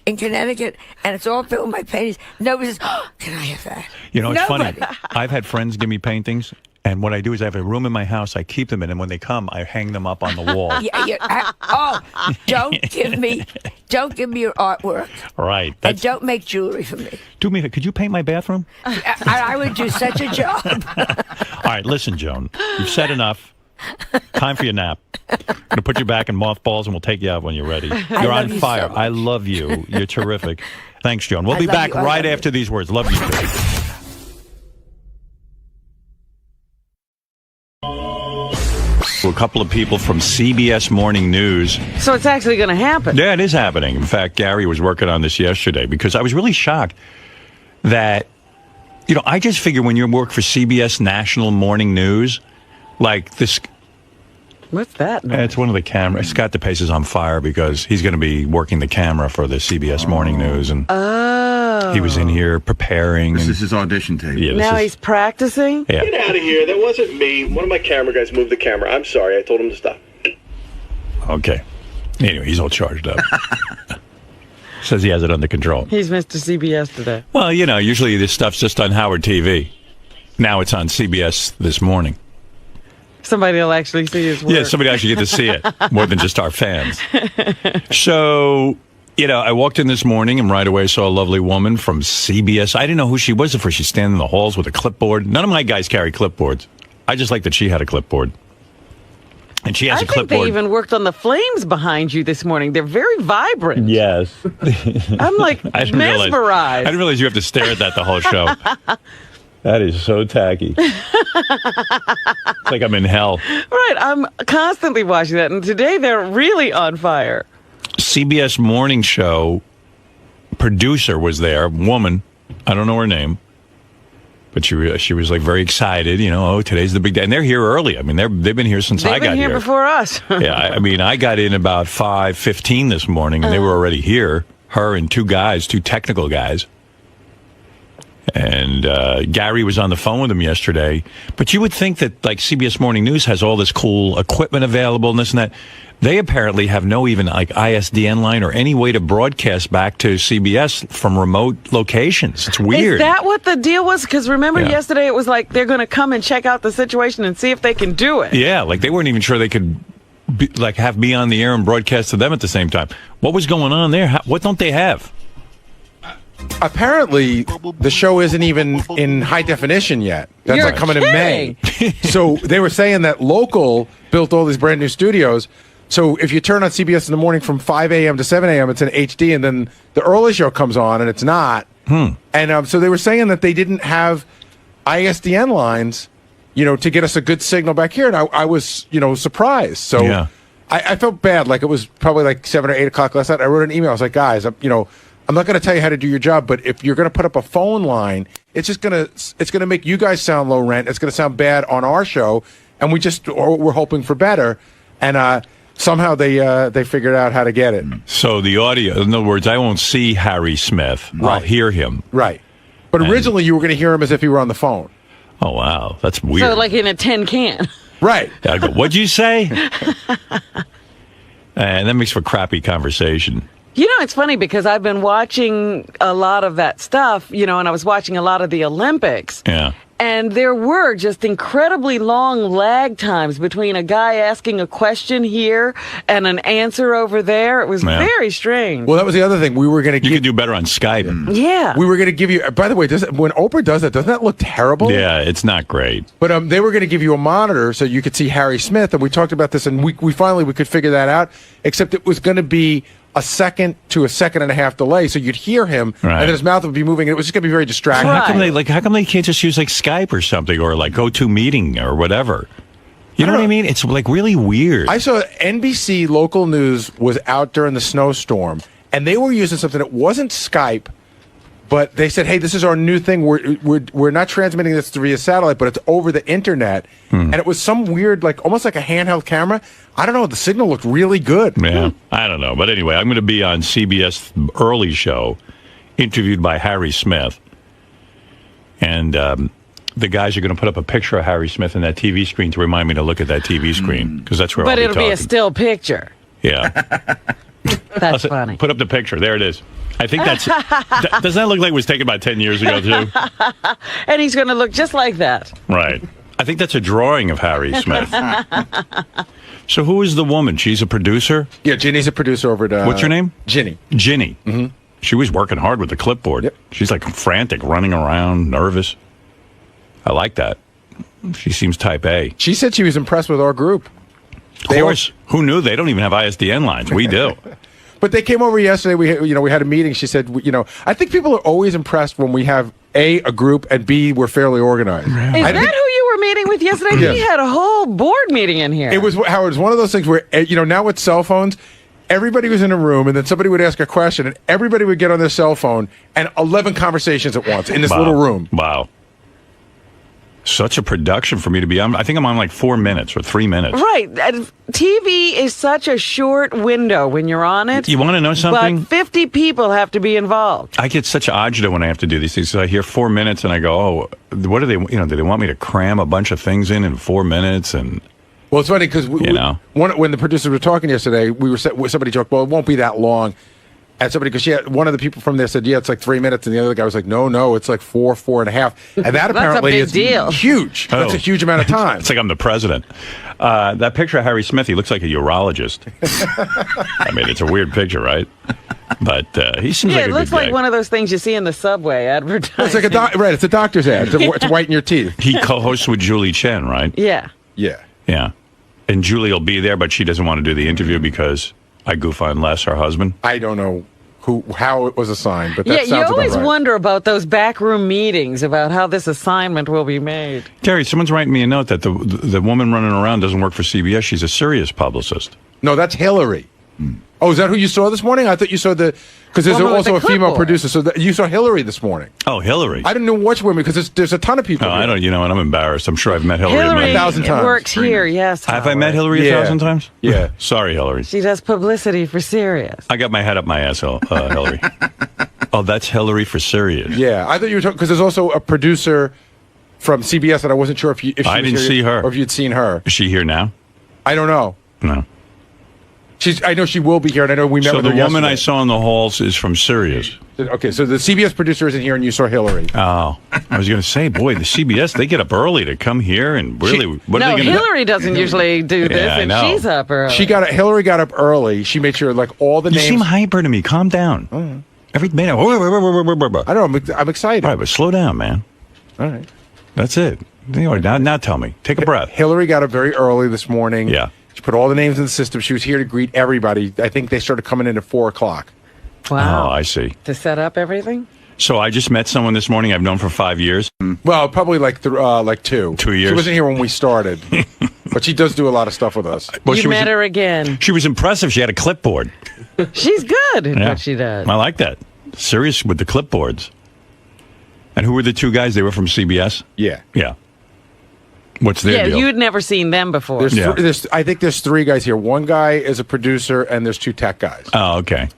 in Connecticut, and it's all filled with my paintings. Nobody says, can I have that? It's Nobody. funny. I've had friends give me paintings, and what I do is I have a room in my house. I keep them in, and when they come, I hang them up on the wall. Don't give me your artwork, Right. and don't make jewelry for me. Do me a favor. Could you paint my bathroom? I would do such a job. All right, listen, Joan. You've said enough. Time for your nap. I'm going to put you back in mothballs, and we'll take you out when you're ready. You're love on you so fire. much. I love you. You're terrific. Thanks, Joan. We'll I be love back you. I right love after you. these words. Love you, too. A couple of people from CBS Morning News. So it's actually going to happen. Yeah, it is happening. In fact, Gary was working on this yesterday because I was really shocked that, I just figure when you work for CBS National Morning News, like this. What's that? It's one of the cameras. Scott DePace is on fire because he's going to be working the camera for the CBS Morning News. And He was in here preparing. This is his audition tape. Yeah, Now he's practicing? Yeah. Get out of here. That wasn't me. One of my camera guys moved the camera. I'm sorry. I told him to stop. Okay. Anyway, he's all charged up. Says he has it under control. He's Mr. CBS today. Well, usually this stuff's just on Howard TV. Now it's on CBS This Morning. Somebody will actually see his work. Yeah, somebody actually get to see it more than just our fans. So, I walked in this morning and right away saw a lovely woman from CBS. I didn't know who she was at first. She's standing in the halls with a clipboard. None of my guys carry clipboards. I just like that she had a clipboard. And she has a I think clipboard. they even worked on the flames behind you this morning. They're very vibrant. Yes. I'm like mesmerized. I didn't realize you have to stare at that the whole show. That is so tacky. It's like I'm in hell. Right. I'm constantly watching that. And today they're really on fire. CBS Morning Show producer was there, woman. I don't know her name. But she was like very excited, today's the big day. And they're here early. I mean, they've been here since I got here. They've been here before us. Yeah, I got in about 5:15 this morning, and they were already here. Her and two technical guys. And Gary was on the phone with them yesterday. But you would think that, like, CBS Morning News has all this cool equipment available and this and that. They apparently have no even, like, ISDN line or any way to broadcast back to CBS from remote locations. It's weird. Is that what the deal was? Because remember Yeah. yesterday it was like they're going to come and check out the situation and see if they can do it. Yeah, like they weren't even sure they could have me on the air and broadcast to them at the same time. What was going on there? What don't they have? Apparently, the show isn't even in high definition yet. That's You're like coming kidding. in May. So they were saying that Local built all these brand new studios. So if you turn on CBS in the morning from 5 a.m. to 7 a.m., it's in HD, and then the early show comes on, and it's not. And so they were saying that they didn't have ISDN lines, to get us a good signal back here. And I was, surprised. So Yeah. I felt bad. Like it was probably like 7 or 8 o'clock last night. I wrote an email. I was like, guys, I'm not going to tell you how to do your job, but if you're going to put up a phone line, it's going to make you guys sound low rent. It's going to sound bad on our show, and we're hoping for better. And somehow they figured out how to get it. So the audio, in other words, I won't see Harry Smith. I'll Right. hear him. Right. But originally you were going to hear him as if he were on the phone. Oh, wow. That's weird. So like in a tin can. Right. I go, what'd you say? And that makes for crappy conversation. It's funny because I've been watching a lot of that stuff, and I was watching a lot of the Olympics. Yeah. And there were just incredibly long lag times between a guy asking a question here and an answer over there. It was Yeah. very strange. Well, that was the other thing. We were going to You give could do better on Skype. Yeah. we were going to give you. By the way, when Oprah does that, doesn't that look terrible? Yeah, it's not great. But they were going to give you a monitor so you could see Harry Smith, and we talked about this, and we finally could figure that out. Except it was going to be a second to a second and a half delay, so you'd hear him, Right. and then his mouth would be moving, and it was just going to be very distracting. Right. How come they can't just use like Skype or something or like GoToMeeting or whatever? You know what I mean? It's like really weird. I saw NBC local news was out during the snowstorm, and they were using something that wasn't Skype, but they said, "Hey, this is our new thing. We're not transmitting this via satellite, but it's over the internet." And it was some weird, like almost like a handheld camera. I don't know. The signal looked really good. Yeah, I don't know. But anyway, I'm going to be on CBS Early Show, interviewed by Harry Smith. And the guys are going to put up a picture of Harry Smith in that TV screen to remind me to look at that TV screen, because that's where But I'll it'll be be a talking. still picture. Yeah. That's funny. Put up the picture. There it is. I think that's... doesn't that look like it was taken about 10 years ago, too? And he's going to look just like that. Right. I think that's a drawing of Harry Smith. So who is the woman? She's a producer? Yeah, Ginny's a producer over at... What's her name? Ginny. Ginny. Mm-hmm. She was working hard with the clipboard. Yep. She's like frantic, running around, nervous. I like that. She seems type A. She said she was impressed with our group. Of course. Who knew? They don't even have ISDN lines. We do. But they came over yesterday. We had a meeting. She said, I think people are always impressed when we have A, a group, and B, we're fairly organized. Is that who you were meeting with yesterday? Yes. We had a whole board meeting in here. It was, Howard, it's one of those things where, now with cell phones, everybody was in a room, and then somebody would ask a question, and everybody would get on their cell phone, and 11 conversations at once in this little room. Wow. Such a production for me to be on. I think I'm on like 4 minutes or 3 minutes. Right. TV is such a short window when you're on it. You want to know something? But 50 people have to be involved. I get such agita when I have to do these things. So I hear 4 minutes and I go, oh, what do they, do they want me to cram a bunch of things in 4 minutes? And Well, it's funny because when the producers were talking yesterday, somebody joked, well, it won't be that long. And somebody, because one of the people from there said, yeah, it's like 3 minutes. And the other guy was like, no, it's like 4.5. And that apparently big is deal. Huge. Oh. That's a huge amount of time. It's like I'm the president. That picture of Harry Smith, he looks like a urologist. I mean, it's a weird picture, right? But he seems like a it looks good like guy. one of those things you see in the subway advertising. It's like it's a doctor's ad. It's whiten your teeth. He co-hosts with Julie Chen, right? Yeah. Yeah. Yeah. And Julie will be there, but she doesn't want to do the interview because I goof on Les, her husband. I don't know how it was assigned, but that Yeah, you sounds always about right. wonder about those backroom meetings about how this assignment will be made. Gary, someone's writing me a note that the woman running around doesn't work for CBS. She's a serious publicist. No, that's Hillary. Oh, is that who you saw this morning? I thought you saw because there's Woman with also the a female clipboard. producer. So you saw Hillary this morning. Oh, Hillary. I didn't know which women because there's a ton of people. No, here. I don't. You know, and I'm embarrassed. I'm sure I've met Hillary. Hillary 1,000 times. works here, yes. Have I Howard. met Hillary Yeah. 1,000 times? Yeah. Sorry, Hillary. She does publicity for Sirius. I got my head up my ass, Hillary. Oh, that's Hillary for Sirius. Yeah, I thought you were talking because there's also a producer from CBS that I wasn't sure if she I was didn't here see her. or if you'd seen her. Is she here now? I don't know. No. I know she will be here, and I know we met So with the her woman I yesterday. saw in the halls is from Sirius. Okay, so the CBS producer isn't here, and you saw Hillary. Oh, I was going to say, boy, the CBS, they get up early to come here and really, what are No, they going to Hillary doesn't usually do this, I and know. she's up early. Hillary got up early. She made sure like all the You names. seem hyper to me. Calm down. Every minute. All I don't know. I'm excited. right, but slow down, man. All right. That's it. Now tell me. Take a breath. Hillary got up very early this morning. Yeah. She put all the names in the system. She was here to greet everybody. I think they started coming in at 4:00. Wow. Oh, I see. To set up everything? So I just met someone this morning I've known for 5 years. Well, probably like 2. 2 years. She wasn't here when we started, but she does do a lot of stuff with us. Well, You she was- met her again. She was impressive. She had a clipboard. She's good at Yeah. what she does. I like that. Serious with the clipboards. And who were the two guys? They were from CBS? Yeah. Yeah. What's their Yeah, deal? you'd never seen them before. There's, Yeah. I think there's 3 guys here. One guy is a producer, and there's 2 tech guys. Oh, okay.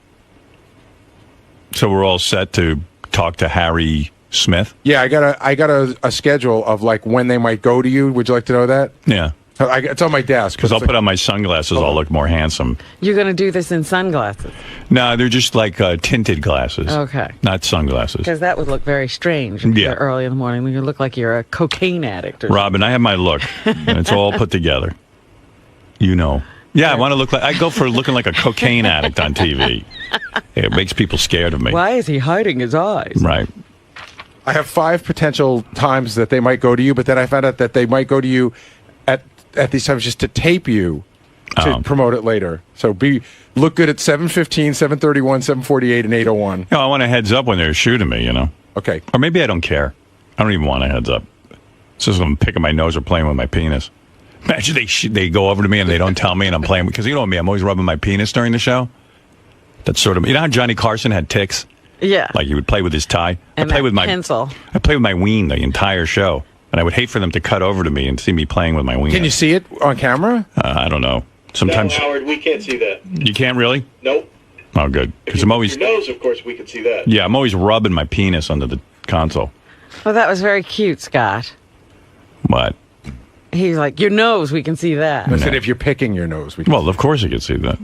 So we're all set to talk to Harry Smith? Yeah, I got a schedule of like when they might go to you. Would you like to know that? Yeah. It's on my desk. Because I'll put on my sunglasses. I'll look more handsome. You're going to do this in sunglasses. No, they're just like tinted glasses. Okay. Not sunglasses. Because that would look very strange if Yeah. you're early in the morning. You look like you're a cocaine addict. Or Robin, I have my look, and it's all put together. You know. Yeah, I want to look like, I go for looking like a cocaine addict on TV. It makes people scared of me. Why is he hiding his eyes? Right. I have 5 potential times that they might go to you, but then I found out that they might go to you at these times just to tape you to promote it later. So look good at 7:15, 7:31, 7:48, and 8:01. I want a heads up when they're shooting me, Okay. Or maybe I don't care. I don't even want a heads up. It's just I'm picking my nose or playing with my penis. Imagine they go over to me and they don't tell me and I'm playing. Because you know me, I'm always rubbing my penis during the show. That's sort of, you know how Johnny Carson had tics? Yeah. Like he would play with his tie. And I play that with my pencil. I play with my ween the entire show. And I would hate for them to cut over to me and see me playing with my ween. Can you see it on camera? I don't know. No, Sometimes Howard, we can't see that. you can't really? Nope. Oh, good. If Because you I'm move always, your nose, of course, we can see that. yeah, I'm always rubbing my penis under the console. Well, that was very cute, Scott. But, He's like, your nose, we can see that. I said if you're picking your nose. We can. well, of course you can see that.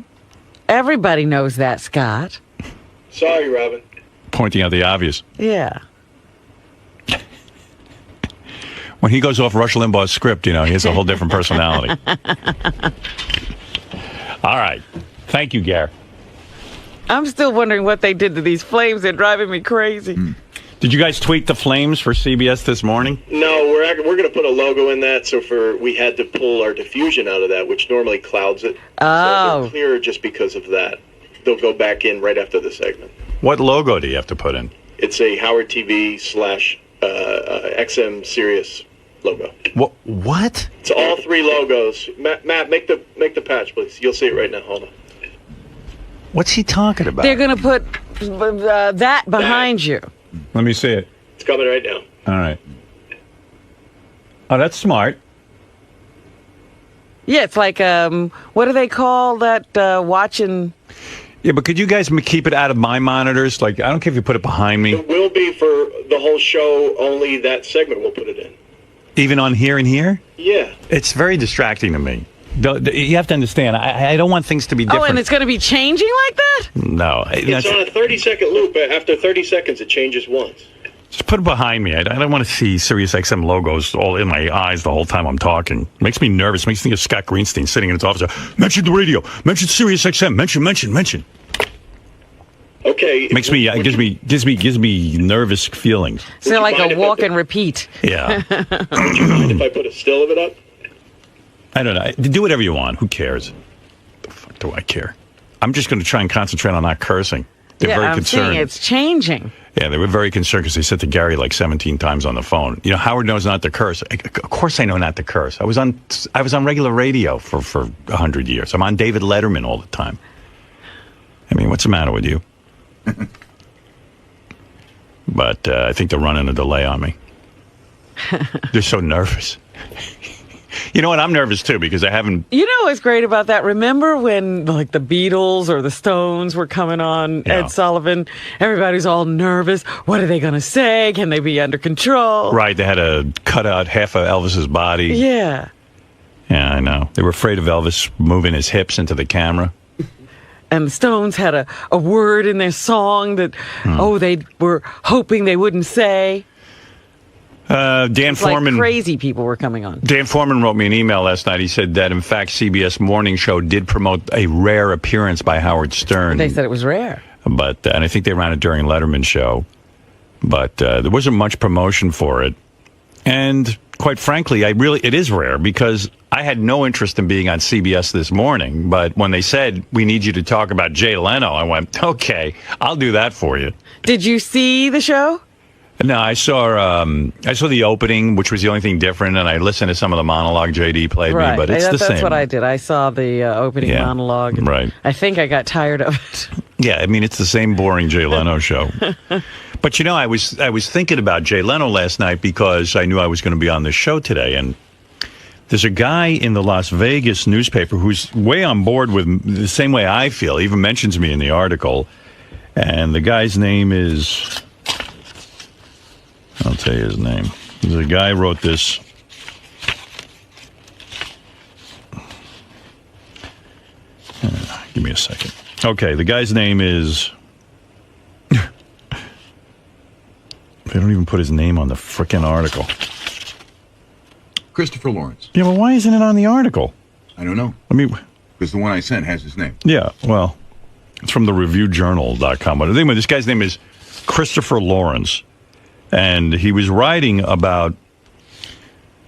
Everybody knows that, Scott. Sorry, Robin. Pointing out the obvious. Yeah. When he goes off Rush Limbaugh's script, he has a whole different personality. All right. Thank you, Gare. I'm still wondering what they did to these flames. They're driving me crazy. Did you guys tweet the flames for CBS this morning? No, we're going to put a logo in that. So we had to pull our diffusion out of that, which normally clouds it. Oh. So they're clearer just because of that. They'll go back in right after the segment. What logo do you have to put in? It's a Howard TV / XM Sirius logo. What? It's all 3 logos. Matt, make the patch, please. You'll see it right now. Hold on. What's he talking about? They're going to put that behind you. Let me see it. It's coming right now. All right. Oh, that's smart. Yeah, it's like, what do they call that watching? Yeah, but could you guys keep it out of my monitors? Like, I don't care if you put it behind me. It will be for the whole show, only that segment we'll put it in. Even on here and here? Yeah. It's very distracting to me. You have to understand, I don't want things to be different. Oh, and it's going to be changing like that? No. It's on a 30-second loop. After 30 seconds, it changes once. Just put it behind me. I don't want to see Sirius XM logos all in my eyes the whole time I'm talking. Makes me nervous. Makes me think of Scott Greenstein sitting in his office. Mention the radio. Mention Sirius XM. Mention. Okay. Makes me gives me nervous feelings. So like a walk and repeat. Yeah. Would you mind if I put a still of it up? I don't know. Do whatever you want. Who cares? The fuck do I care? I'm just going to try and concentrate on not cursing. They're very I'm concerned. seeing it's changing. Yeah, they were very concerned because they said to Gary like 17 times on the phone. You know, Howard knows not to curse. Of course, I know not to curse. I was on regular radio for 100 years. I'm on David Letterman all the time. I mean, what's the matter with you? But I think they're running a delay on me. They're so nervous. You know what? I'm nervous too because I haven't. You know what's great about that? Remember when like the Beatles or the Stones were coming on Ed Sullivan? Everybody's all nervous. What are they going to say? Can they be under control? Right. They had to cut out half of Elvis's body. Yeah. Yeah, I know. They were afraid of Elvis moving his hips into the camera. And the Stones had a word in their song that, they were hoping they wouldn't say. Dan Foreman, like crazy people were coming on. Dan Foreman wrote me an email last night. He said that, in fact, CBS Morning Show did promote a rare appearance by Howard Stern. They said it was rare. But and I think they ran it during Letterman's show. But there wasn't much promotion for it. And quite frankly, it is rare because I had no interest in being on CBS this morning. But when they said, we need you to talk about Jay Leno, I went, okay, I'll do that for you. Did you see the show? No, I saw the opening, which was the only thing different, and I listened to some of the monologue JD played me, but it's the same. That's what I did. I saw the opening monologue. And right. I think I got tired of it. Yeah, I mean, it's the same boring Jay Leno show. But, you know, I was thinking about Jay Leno last night because I knew I was going to be on this show today, and there's a guy in the Las Vegas newspaper who's way on board with the same way I feel. He even mentions me in the article, and the guy's name is... I'll tell you his name. The guy wrote this. Give me a second. Okay, the guy's name is... They don't even put his name on the frickin' article. Christopher Lawrence. Yeah, but why isn't it on the article? I don't know. I mean... Because the one I sent has his name. Yeah, well, it's from the reviewjournal.com. But anyway, this guy's name is Christopher Lawrence. And he was writing about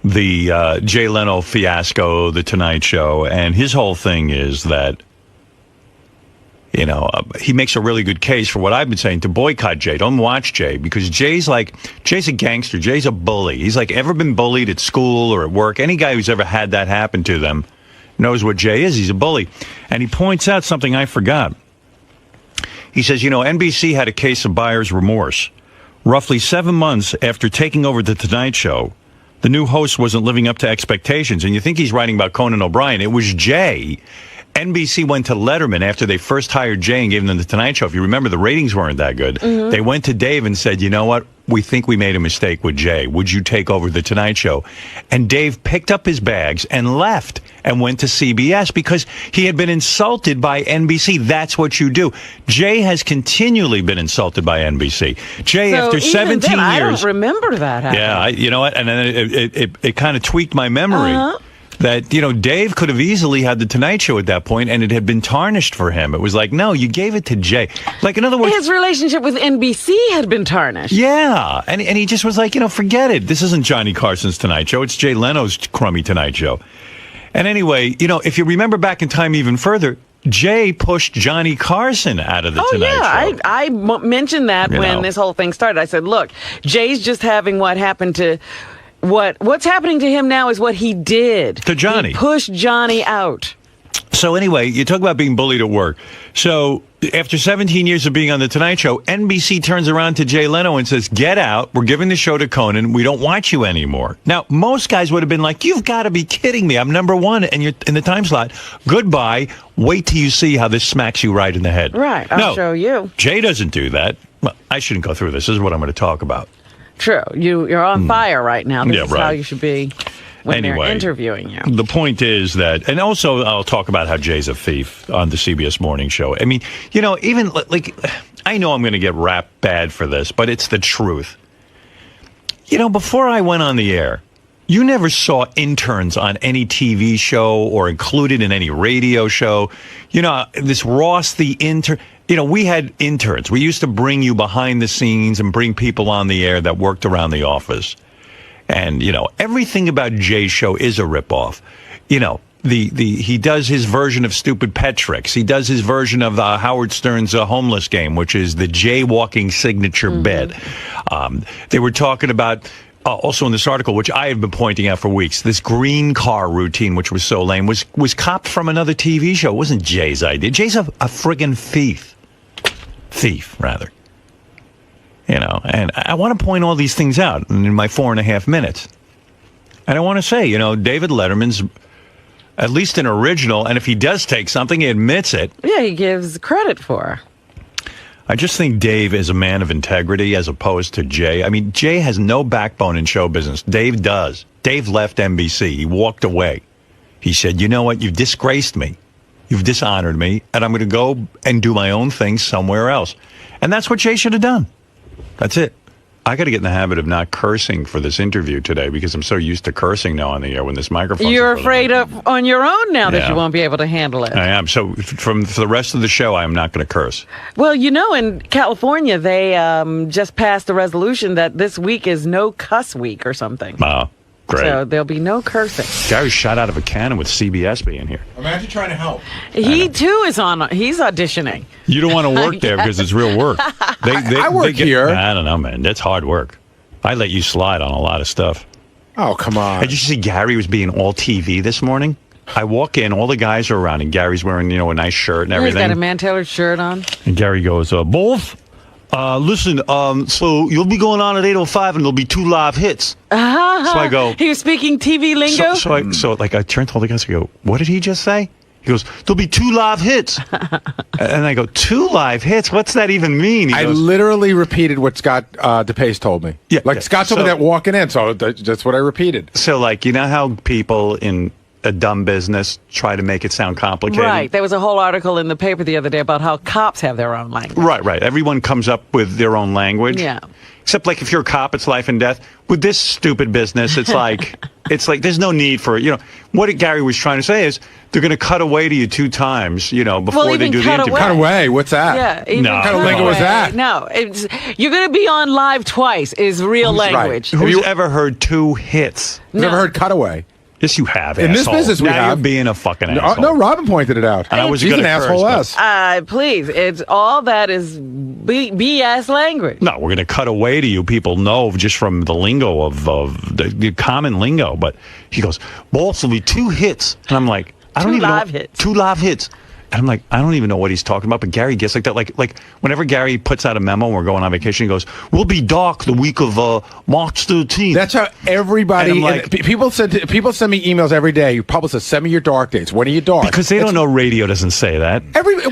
the Jay Leno fiasco, The Tonight Show, and his whole thing is that, you know, he makes a really good case for what I've been saying, to boycott Jay. Don't watch Jay, because Jay's a gangster. Jay's a bully. He's like ever been bullied at school or at work. Any guy who's ever had that happen to them knows what Jay is. He's a bully. And he points out something I forgot. He says, you know, NBC had a case of buyer's remorse. Roughly 7 months after taking over The Tonight Show, the new host wasn't living up to expectations. And you think he's writing about Conan O'Brien. It was Jay. NBC went to Letterman after they first hired Jay and gave them The Tonight Show. If you remember, the ratings weren't that good. Mm-hmm. They went to Dave and said, you know what? We think we made a mistake with Jay. Would you take over The Tonight Show? And Dave picked up his bags and left and went to CBS because he had been insulted by NBC. That's what you do. Jay has continually been insulted by NBC. Jay, so after 17 years... I don't remember that happening. Yeah, you know what? And then it kind of tweaked my memory. Uh-huh. That, you know, Dave could have easily had The Tonight Show at that point, and it had been tarnished for him. It was like, no, you gave it to Jay. Like, in other words... His relationship with NBC had been tarnished. Yeah, and he just was like, you know, forget it. This isn't Johnny Carson's Tonight Show. It's Jay Leno's crummy Tonight Show. And anyway, you know, if you remember back in time even further, Jay pushed Johnny Carson out of The Tonight Show. I mentioned that when this whole thing started. I said, look, Jay's just having what happened to... What's happening to him now is what he did to Johnny. He pushed Johnny out. So anyway, you talk about being bullied at work. So After 17 years of being on The Tonight Show, NBC turns around to Jay Leno and says, get out. We're giving the show to Conan. We don't want you anymore. Now, most guys would have been like, you've got to be kidding me. I'm number one and you're in the time slot. Goodbye. Wait till you see how this smacks you right in the head. Right. I'll show you. Jay doesn't do that. Well, I shouldn't go through this. This is what I'm going to talk about. True. You're on fire right now. This is how you should be when they're interviewing you. The point is that, and also I'll talk about how Jay's a thief on the CBS Morning Show. I mean, even like, I know I'm going to get rapped bad for this, but it's the truth. Before I went on the air, you never saw interns on any TV show or included in any radio show. This Ross the intern. We had interns. We used to bring you behind the scenes and bring people on the air that worked around the office. And, everything about Jay's show is a ripoff. He does his version of Stupid Pet Tricks. He does his version of Howard Stern's homeless game, which is the jaywalking signature bed. They were talking about, also in this article, which I have been pointing out for weeks, this green car routine, which was so lame, was copped from another TV show. It wasn't Jay's idea. Jay's a friggin' thief, rather. And I want to point all these things out in my 4.5 minutes. And I want to say, David Letterman's at least an original, and if he does take something, he admits it. Yeah, he gives credit for. I just think Dave is a man of integrity as opposed to Jay. I mean, Jay has no backbone in show business. Dave does. Dave left NBC. He walked away. He said, you know what? You've disgraced me. You've dishonored me, and I'm going to go and do my own thing somewhere else. And that's what Jay should have done. That's it. I got to get in the habit of not cursing for this interview today because I'm so used to cursing now on the air when this microphone. You're afraid of on your own now that you won't be able to handle it. I am. So for the rest of the show, I am not going to curse. Well, in California, they just passed a resolution that this week is no cuss week or something. Wow. Great. So there'll be no cursing. Gary shot out of a cannon with CBS being here. Imagine trying to help. He too is he's auditioning. You don't want to work there because it's real work. I work here. I don't know, man. That's hard work. I let you slide on a lot of stuff. Oh, come on. Did you see Gary was being all TV this morning? I walk in, all the guys are around, and Gary's wearing, a nice shirt and everything. He's got a man-tailored shirt on. And Gary goes, both? Listen, so you'll be going on at 8:05 and there'll be 2 live hits. So I go. He was speaking TV lingo? So I turned to all the guys and go, what did he just say? He goes, there'll be 2 live hits. And I go, 2 live hits? What's that even mean? I literally repeated what Scott DePace told me. Yeah. Scott told me that walking in, so that's what I repeated. So, how people in a dumb business try to make it sound complicated? Right. There was a whole article in the paper the other day about how cops have their own language. Right. Everyone comes up with their own language. Yeah. Except if you're a cop, it's life and death. With this stupid business, it's like there's no need for what Gary was trying to say is they're going to cut away to you 2 times, before they do the interview. Cut away? What's that? Yeah. No. What kind of lingo was that? No. You're going to be on live twice is real language. Right. Who's ever heard 2 hits? Never heard cutaway. Yes, you have. In asshole. this business, we now have. You're being a fucking asshole. No, Robin pointed it out. And I was She's an asshole. Please, it's all that is BS language. No, we're going to cut away to you. People know just from the lingo of the common lingo. But he goes, "Boss will be 2 hits," and I'm like, I don't even know. 2 live hits. And I'm like, I don't even know what he's talking about. But Gary gets like that. Like whenever Gary puts out a memo and we're going on vacation, he goes, we'll be dark the week of March 13th. That's how everybody, people send me emails every day. Publicists, send me your dark dates. When are you dark? Because they don't know radio doesn't say that.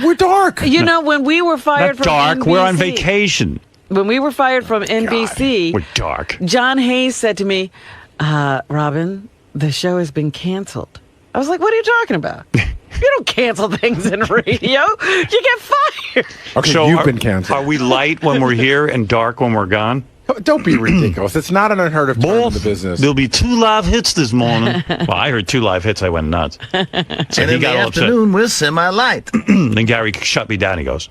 We're dark. When we were fired from dark, NBC, we're on vacation. When we were fired from NBC, we're dark. John Hayes said to me, Robin, the show has been canceled. I was like, what are you talking about? You don't cancel things in radio. You get fired. Okay, so you've been canceled. Are we light when we're here and dark when we're gone? Don't be ridiculous. It's not an unheard of term in the business. There'll be 2 live hits this morning. Well, I heard 2 live hits. I went nuts. So and in the afternoon, we're semi-light. Then Gary shut me down. He goes,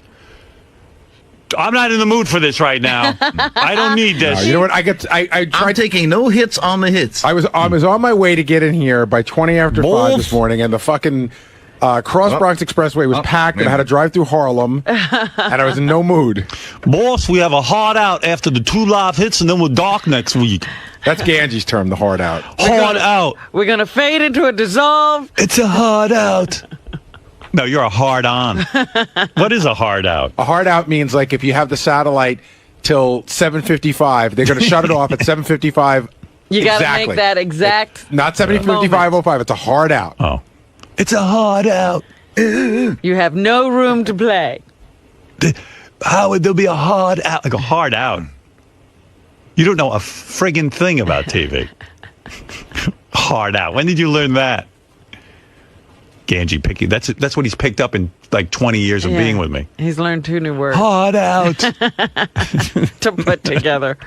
I'm not in the mood for this right now. I don't need this. You know what? I'm taking no hits on the hits. I was on my way to get in here by 20 after 5 this morning, and the fucking Cross Bronx Expressway was packed, and I had to drive through Harlem, and I was in no mood. Boss, we have a hard out after the 2 live hits, and then we're dark next week. That's Ganji's term, the hard out. Hard out. We're going to fade into a dissolve. It's a hard out. No, you're a hard on. What is a hard out? A hard out means like if you have the satellite till 7:55, they're going to shut it off at 7:55. You got to make that exact. Not 7:55:05. It's a hard out. Oh, it's a hard out. You have no room to play. How would there be a hard out? Like a hard out. You don't know a friggin' thing about TV. Hard out. When did you learn that? Ganji picky. That's what he's picked up in like 20 years of being with me. He's learned 2 new words. Hard out. To put together.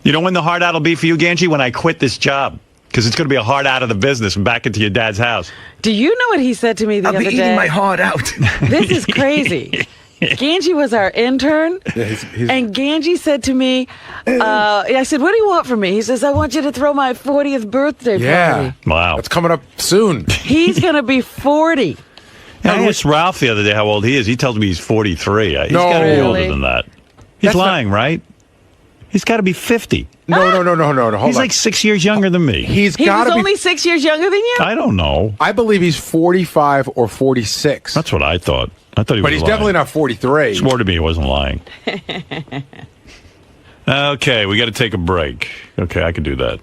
You know when the hard out will be for you, Ganji? When I quit this job. Because it's going to be a hard out of the business and back into your dad's house. Do you know what he said to me the other day? I'll be eating my heart out. This is crazy. Ganji was our intern, and Ganji said to me, I said, what do you want from me? He says, I want you to throw my 40th birthday party. Wow. That's coming up soon. He's going to be 40. I asked Ralph the other day how old he is. He tells me he's 43. He's No. got to be older Really? than that. He's lying, right? He's got to be 50. No. Hold He's on. like 6 years younger than me. He's He got was to be. only 6 years younger than you? I don't know. I believe he's 45 or 46. That's what I thought. I thought he was But he's lying. definitely not 43. Swore to me he wasn't lying. Okay, we got to take a break. Okay, I can do that.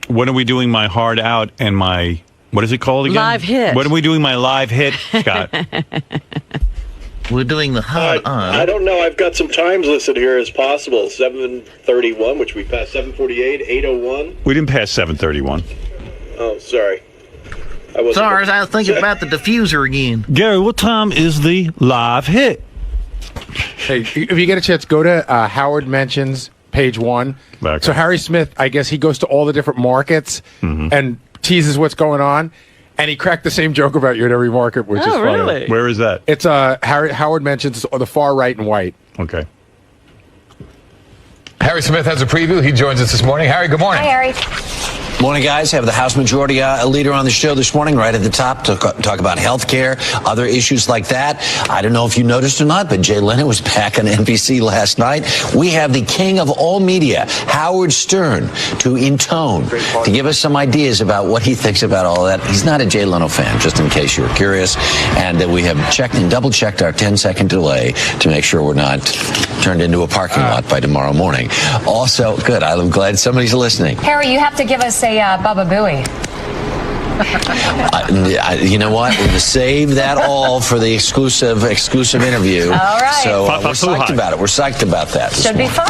When are we doing my hard out and my, what is it called again? Live hit. When are we doing my live hit, Scott? We're doing the hard I on. don't know. I've got some times listed here as possible. 7:31, which we passed. 7:48, 8:01. We didn't pass 7:31. Oh, sorry. I wasn't. Sorry, I was thinking about the diffuser again. Gary, what time is the live hit? Hey, if you get a chance, go to Howard Mentions, page 1. Okay. So Harry Smith, I guess he goes to all the different markets and teases what's going on. And he cracked the same joke about you at every market, which is funny. Really? Where is that? It's Howard Mentions the far right and white. Okay. Harry Smith has a preview. He joins us this morning. Harry, good morning. Hi, Harry. Morning, guys. Have the House Majority Leader on the show this morning, right at the top, to talk about health care, other issues like that. I don't know if you noticed or not, but Jay Leno was back on NBC last night. We have the king of all media, Howard Stern, to intone, to give us some ideas about what he thinks about all that. He's not a Jay Leno fan, just in case you were curious. And we have checked and double-checked our 10-second delay to make sure we're not turned into a parking lot by tomorrow morning. Also, good. I'm glad somebody's listening. Harry, you have to give us a Baba Booey. You know what? We're going to save that all for the exclusive interview. All right. So we're psyched about it. We're psyched about that. Should be fun.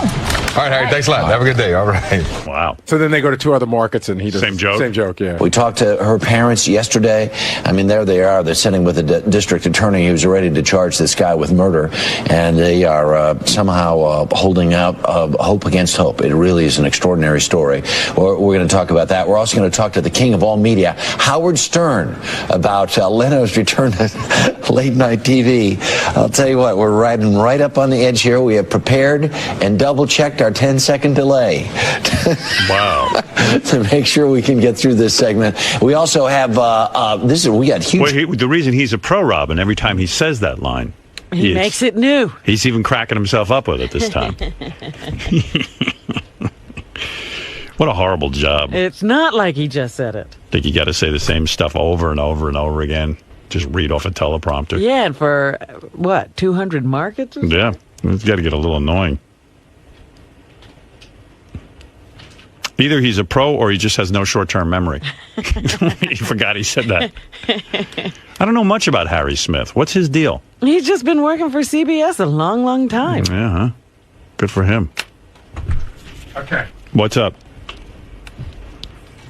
All right, Harry, thanks a lot. Have a good day. All right. Wow. So then they go to 2 other markets and he does Same joke? Same joke, yeah. We talked to her parents yesterday. I mean, there they are. They're sitting with the district attorney who's ready to charge this guy with murder. And they are somehow holding out hope against hope. It really is an extraordinary story. We're going to talk about that. We're also going to talk to the king of all media, Howard Stern, about Leno's return to late night TV. I'll tell you what, we're riding right up on the edge here. We have prepared and double-checked our 10-second delay. Wow. To make sure we can get through this segment. We also have we got huge. Well, the reason he's a pro, Robin, every time he says that line, He makes it new. He's even cracking himself up with it this time. What a horrible job. It's not like he just said it. Think you got to say the same stuff over and over and over again. Just read off a teleprompter. Yeah, and for, 200 markets? Yeah, it's got to get a little annoying. Either he's a pro or he just has no short-term memory. He forgot he said that. I don't know much about Harry Smith. What's his deal? He's just been working for CBS a long, long time. Yeah, huh? Good for him. Okay. What's up?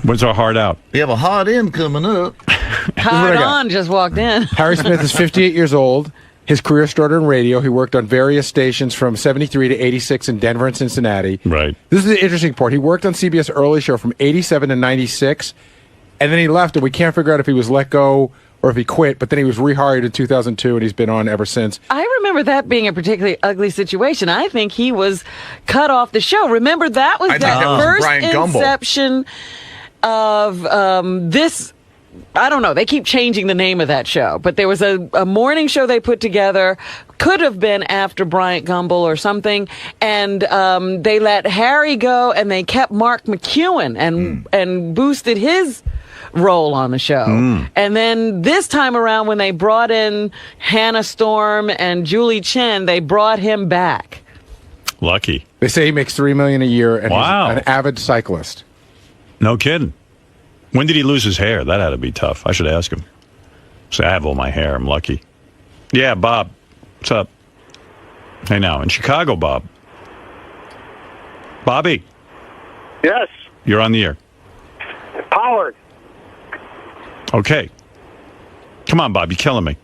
When's our hard out? We have a hard in coming up. Hard I got. on just walked in. Harry Smith is 58 years old. His career started in radio. He worked on various stations from 73 to 86 in Denver and Cincinnati. Right. This is the interesting part. He worked on CBS Early Show from 87 to 96, and then he left, and we can't figure out if he was let go or if he quit, but then he was rehired in 2002, and he's been on ever since. I remember that being a particularly ugly situation. I think he was cut off the show. Remember, that was I think that was first Brian Gumbel. inception of this I don't know. They keep changing the name of that show. But there was a morning show they put together. Could have been after Bryant Gumbel or something. And they let Harry go, and they kept Mark McEwen and boosted his role on the show. And then this time around, when they brought in Hannah Storm and Julie Chen, they brought him back. Lucky. They say he makes $3 million a year, and Wow. he's an avid cyclist. No kidding. When did he lose his hair? That had to be tough. I should ask him. Say, I have all my hair. I'm lucky. Yeah, Bob. What's up? Hey, now, in Chicago, Bob. Bobby. Yes. You're on the air. Howard. Okay. Come on, Bob. You're killing me.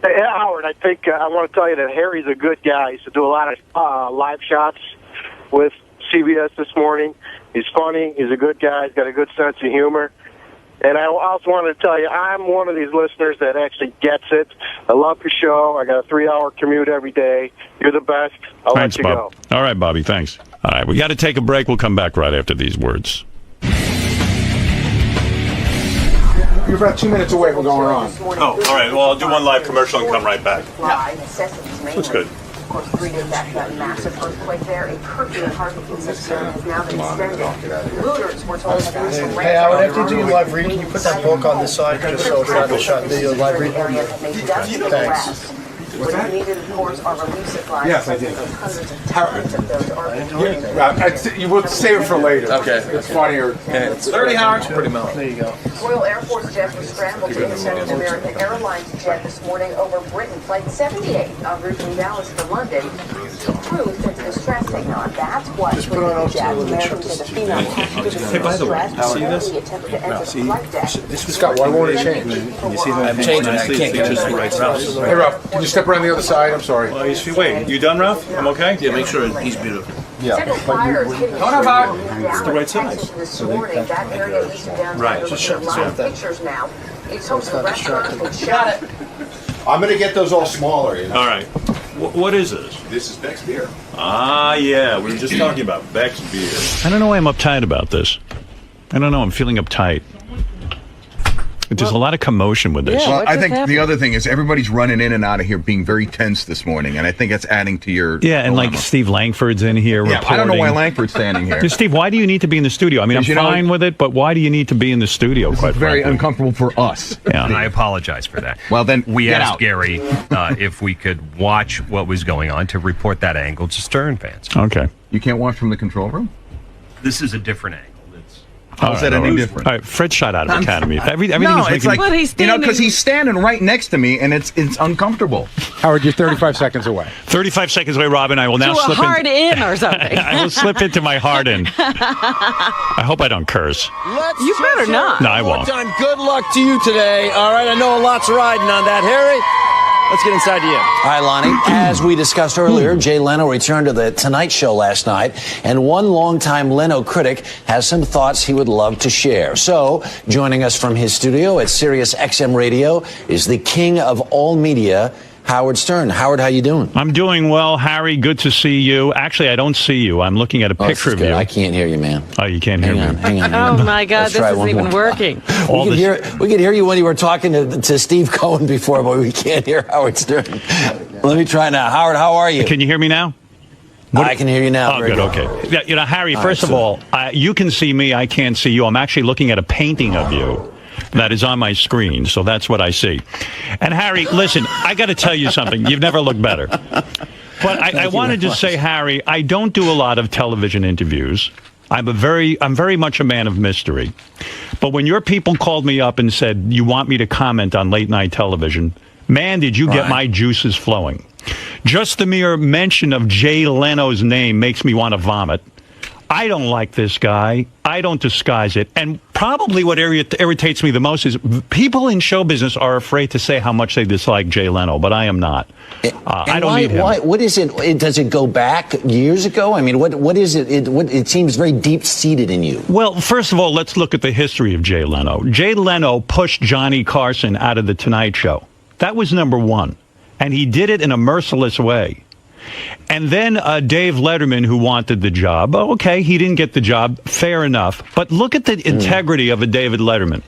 Hey, Howard, I think I want to tell you that Harry's a good guy. He used to do a lot of live shots with CBS this morning. He's funny. He's a good guy. He's got a good sense of humor. And I also wanted to tell you, I'm one of these listeners that actually gets it. I love your show. I got a 3-hour commute every day. You're the best. I'll Thanks, let you Bob. go. All right, Bobby. Thanks. All right, we got to take a break. We'll come back right after these words. You're about 2 minutes away from going on. Oh, all right. Well, I'll do one live commercial and come right back. That's good. Of course, 3 days after that massive earthquake there, a curfew in Hurricane System has now been extended. Looters were told to use some Hey, Howard, after you do your live read, can you put that book on this side just so it's not a shot video live read? Thanks. What is needed, of course, are relief supplies. Yes, I did. Hundreds of thousands of those are You will save it for later. Okay. It's funnier. It's 30 Howard. Pretty much. There you go. Royal Air Force jets were scrambled to intercept an American Airlines jet this morning over Britain. Flight 78 en route from Dallas to London. Two crews took the distress signal. That's what Just put on the jet. auxiliary Americans trip in the to female Hey, by the way, see this? attempted to enter the flight deck. Scott, why won't it change? Can you see that? I'm changing. I can't get just the right size. Hey, Ralph, can you step around the other side? I'm sorry. Wait, you done, Ralph? I'm okay? Yeah, make sure he's beautiful. Several fires hitting Hold on, Bob. It's the right size. This morning, that area east of downtown. Right. Just shut live pictures now. It's home to the restaurant with shot. I'm going to get those all smaller. You know? All right. What is this? This is Beck's beer. Ah, yeah. We were just talking about Beck's beer. I don't know why I'm uptight about this. I don't know. I'm feeling uptight. There's a lot of commotion with this. Yeah, Well, what I just think happened? the other thing is everybody's running in and out of here being very tense this morning, and I think that's adding to your Yeah, and like dilemma. Steve Langford's in here Yeah, reporting. I don't know why Langford's standing here. Steve, why do you need to be in the studio? I mean, I'm Because, you know, fine with it, but why do you need to be in the studio, This quite is very frankly? uncomfortable for us. Yeah. I apologize for that. Well, then We get asked out. Gary if we could watch what was going on to report that angle to Stern fans. Okay. You can't watch from the control room? This is a different angle. It's How is that any different? All right, Fred shot out of Academy. Everything no, is it's making like, But he's you know, because standing- he's standing right next to me, and it's uncomfortable. Howard, you're 35 seconds away. 35 seconds away, Robin. I will now To a slip hard in or something. I will slip into my hard in. I hope I don't curse. You better not. No, I won't. Good luck to you today. All right, I know a lot's riding on that. Harry, let's get inside you. All right, Lonnie. As we discussed earlier, Jay Leno returned to the Tonight Show last night, and one longtime Leno critic has some thoughts he would love to share. So, joining us from his studio at Sirius XM Radio is the king of all media, Howard Stern. Howard, how you doing? I'm doing well, Harry. Good to see you. Actually, I don't see you. I'm looking at a picture of you. I can't hear you, man. Oh, you can't hear Hang on, me. hang on. Oh my God, Let's this try isn't one even more. working. All We this- could hear you when you were talking to Steve Cohen before, but we can't hear Howard Stern. Let me try now. Howard, how are you? Can you hear me now? I can hear you now. Oh, Very good. Okay. Yeah, you know, Harry. First of all, you can see me. I can't see you. I'm actually looking at a painting of you that is on my screen, so that's what I see. And Harry, listen, I got to tell you something. You've never looked better. But I wanted to say, Harry, I don't do a lot of television interviews. I'm very much a man of mystery. But when your people called me up and said you want me to comment on late night television, man, did you get my juices flowing. Just the mere mention of Jay Leno's name makes me want to vomit. I don't like this guy. I don't disguise it. And probably what irritates me the most is people in show business are afraid to say how much they dislike Jay Leno, but I am not. I don't need him. What is it? Does it go back years ago? I mean, what is it? It seems very deep-seated in you. Well, first of all, let's look at the history of Jay Leno. Jay Leno pushed Johnny Carson out of The Tonight Show. That was number one. And he did it in a merciless way. And then Dave Letterman, who wanted the job. Okay, he didn't get the job. Fair enough. But look at the integrity of a David Letterman.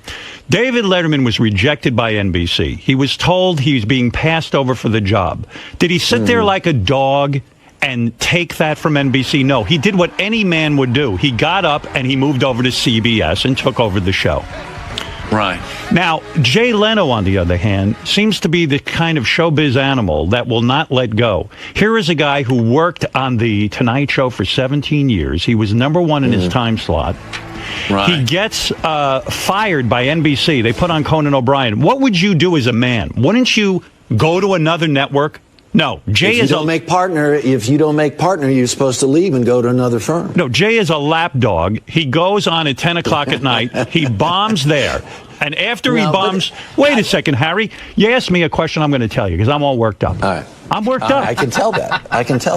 David Letterman was rejected by NBC. He was told he was being passed over for the job. Did he sit there like a dog and take that from NBC? No, he did what any man would do. He got up and he moved over to CBS and took over the show. Right. Now, Jay Leno, on the other hand, seems to be the kind of showbiz animal that will not let go. Here is a guy who worked on The Tonight Show for 17 years. He was number one in his time slot. Right. He gets fired by NBC. They put on Conan O'Brien. What would you do as a man? Wouldn't you go to another network? No, Jay If you don't make partner, you're supposed to leave and go to another firm. No, Jay is a lapdog. He goes on at 10 o'clock at night. He bombs there. And after he bombs... Wait a second, Harry. You asked me a question I'm going to tell you because I'm all worked up. All right. I'm worked up. I can tell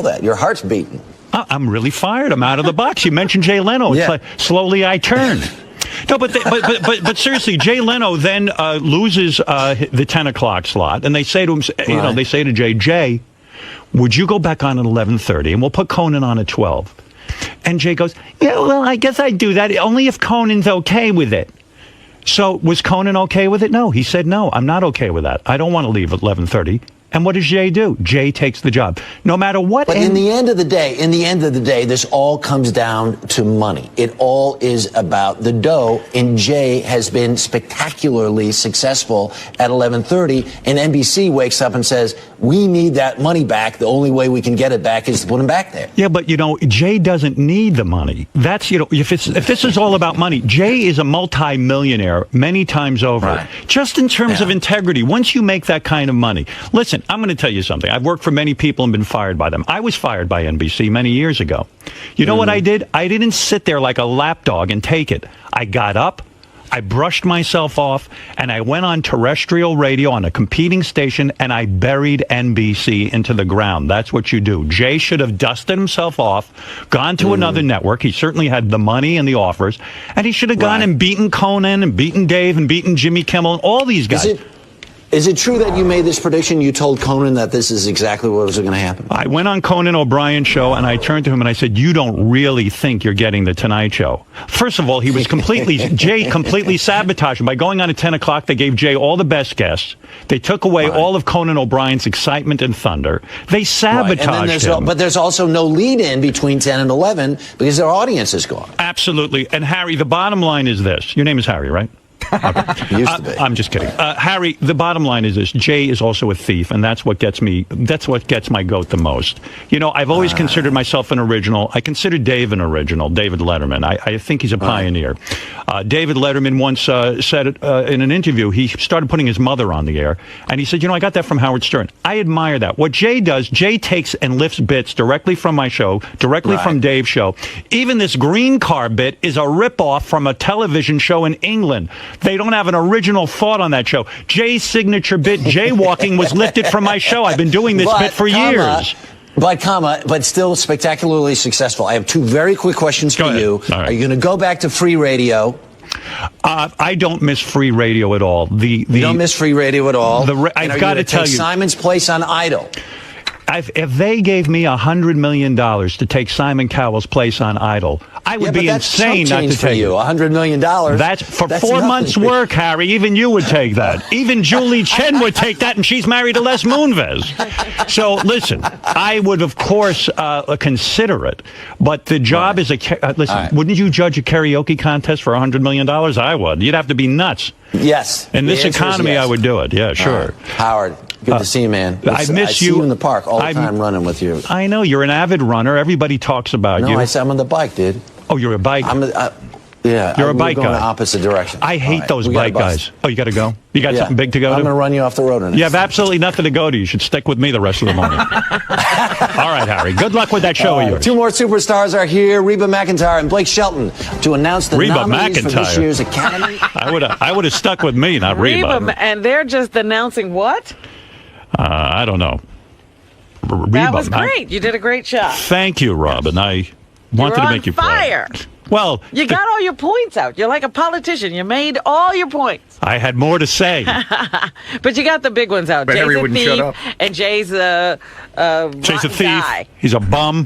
that. Your heart's beating. I'm really fired. I'm out of the box. You mentioned Jay Leno. It's like slowly I turn. No, but seriously, Jay Leno then loses the 10 o'clock slot, and they say to him, they say to Jay, would you go back on at 11:30, and we'll put Conan on at 12? And Jay goes, yeah, well, I guess I'd do that only if Conan's okay with it. So was Conan okay with it? No, he said, no, I'm not okay with that. I don't want to leave at 11:30. And what does Jay do? Jay takes the job. No matter what. But in the end of the day, this all comes down to money. It all is about the dough. And Jay has been spectacularly successful at 11:30. And NBC wakes up and says, we need that money back. The only way we can get it back is to put him back there. Yeah, but, Jay doesn't need the money. That's, if this is all about money, Jay is a multi-millionaire many times over. Right. Just in terms of integrity, once you make that kind of money. Listen, I'm going to tell you something. I've worked for many people and been fired by them. I was fired by NBC many years ago. You know what I did? I didn't sit there like a lapdog and take it. I got up, I brushed myself off, and I went on terrestrial radio on a competing station, and I buried NBC into the ground. That's what you do. Jay should have dusted himself off, gone to another network. He certainly had the money and the offers, and he should have gone and beaten Conan and beaten Dave and beaten Jimmy Kimmel and all these guys. Is it true that you made this prediction? You told Conan that this is exactly what was going to happen? I went on Conan O'Brien's show, and I turned to him and I said, you don't really think you're getting the Tonight Show. First of all, Jay completely sabotaged him. By going on at 10 o'clock, they gave Jay all the best guests. They took away all of Conan O'Brien's excitement and thunder. They sabotaged him. But there's also no lead-in between 10 and 11 because their audience is gone. Absolutely. And Harry, the bottom line is this. Your name is Harry, right? Okay. Used to be. I'm just kidding. Harry, the bottom line is this. Jay is also a thief, and that's what gets my goat the most. I've always considered myself an original. I consider Dave an original, David Letterman. I think he's a pioneer. David Letterman once said in an interview, he started putting his mother on the air, and he said, I got that from Howard Stern. I admire that. What Jay does, Jay takes and lifts bits directly from my show, directly from Dave's show. Even this green car bit is a ripoff from a television show in England. They don't have an original thought on that show. Jay's signature bit, jaywalking, was lifted from my show. I've been doing this bit for years. But still spectacularly successful. I have two very quick questions for you. Right. Are you going to go back to free radio? I don't miss free radio at all. You don't miss free radio at all? I've got to tell you. Simon's place on Idol. If they gave me $100 million to take Simon Cowell's place on Idol, I would be insane not to take you. $100 million. That's 4 months' work, Harry. Even you would take that. Even Julie Chen would take that, and she's married to Les Moonves. So listen, I would of course consider it, but the job is wouldn't you judge a karaoke contest for $100 million? I would. You'd have to be nuts. Yes. In this economy, yes. I would do it. Yeah, sure. Howard, good to see you, man. I miss you. See you in the park all the time running with you. I know. You're an avid runner. Everybody talks about you. No, I'm on the bike, dude. Oh, you're a bike? Yeah. You're a bike guy. Going guy. the opposite direction. I hate those bike guys. Oh, you got to go? You got something big to go to? I'm going to run you off the road. You have absolutely nothing to go to. You should stick with me the rest of the morning. All right, Harry. Good luck with that show of yours. Two more superstars are here, Reba McEntire and Blake Shelton, to announce the nominees for this year's Academy. I would have stuck with me, not Reba. And they're just announcing what? I don't know. Reba, that was great. You did a great job. Thank you, Robin. I wanted to make you proud. Fire. Well, You got all your points out. You're like a politician. You made all your points. I had more to say. But you got the big ones out. But Jay's Harry a wouldn't thief, shut up. and Jay's Jay's a rotten thief. guy. He's a bum.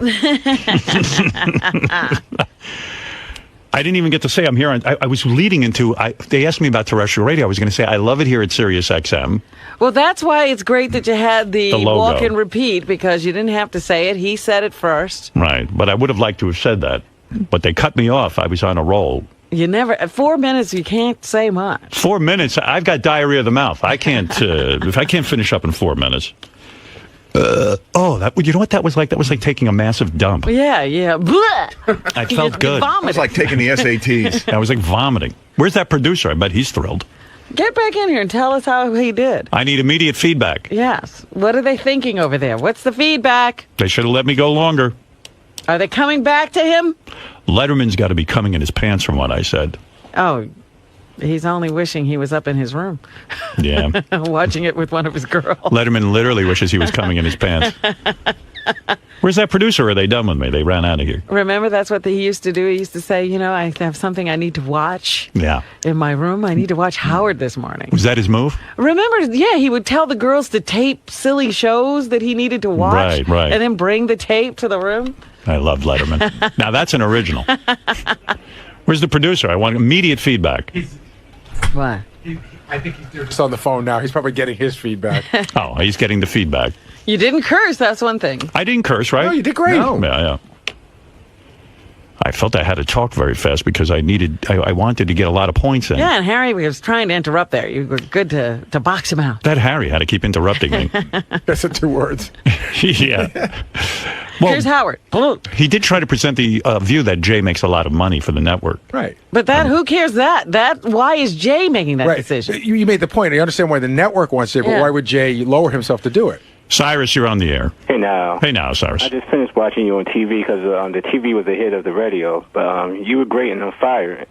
I didn't even get to say I'm here. I was leading into. They asked me about terrestrial radio. I was going to say I love it here at Sirius XM. Well, that's why it's great that you had the logo. walk and repeat, because you didn't have to say it. He said it first. Right, but I would have liked to have said that. But they cut me off. I was on a roll. You never. 4 minutes, you can't say much. 4 minutes. I've got diarrhea of the mouth. I can't. If I can't finish up in 4 minutes. You know what that was like? That was like taking a massive dump. Yeah. Blech. I felt good. It was like taking the SATs. I was like vomiting. Where's that producer? I bet he's thrilled. Get back in here and tell us how he did. I need immediate feedback. Yes. What are they thinking over there? What's the feedback? They should have let me go longer. Are they coming back to him? Letterman's got to be coming in his pants from what I said. Oh, he's only wishing he was up in his room. Yeah. Watching it with one of his girls. Letterman literally wishes he was coming in his pants. Where's that producer? Are they done with me? They ran out of here. Remember, that's what he used to do. He used to say, I have something I need to watch Yeah. in my room. I need to watch Howard this morning. Was that his move? Remember, he would tell the girls to tape silly shows that he needed to watch. Right. And then bring the tape to the room. I love Letterman. Now that's an original. Where's the producer? I want immediate feedback. What? I think he's just on the phone now. He's probably getting his feedback. Oh, he's getting the feedback. You didn't curse, that's one thing. I didn't curse, right? No, you did great. No. Yeah. I felt I had to talk very fast because I wanted to get a lot of points in. Yeah, and Harry was trying to interrupt there. You were good to box him out. That Harry had to keep interrupting me. That's the 2 words. Yeah. Well, Here's Howard. he did try to present the view that Jay makes a lot of money for the network. Right. But who cares that? Why is Jay making that decision? You made the point. I understand why the network wants to, but why would Jay lower himself to do it? Cyrus, you're on the air. Hey now. Hey now, Cyrus. I just finished watching you on TV because the TV was ahead of the radio, but you were great and on fire.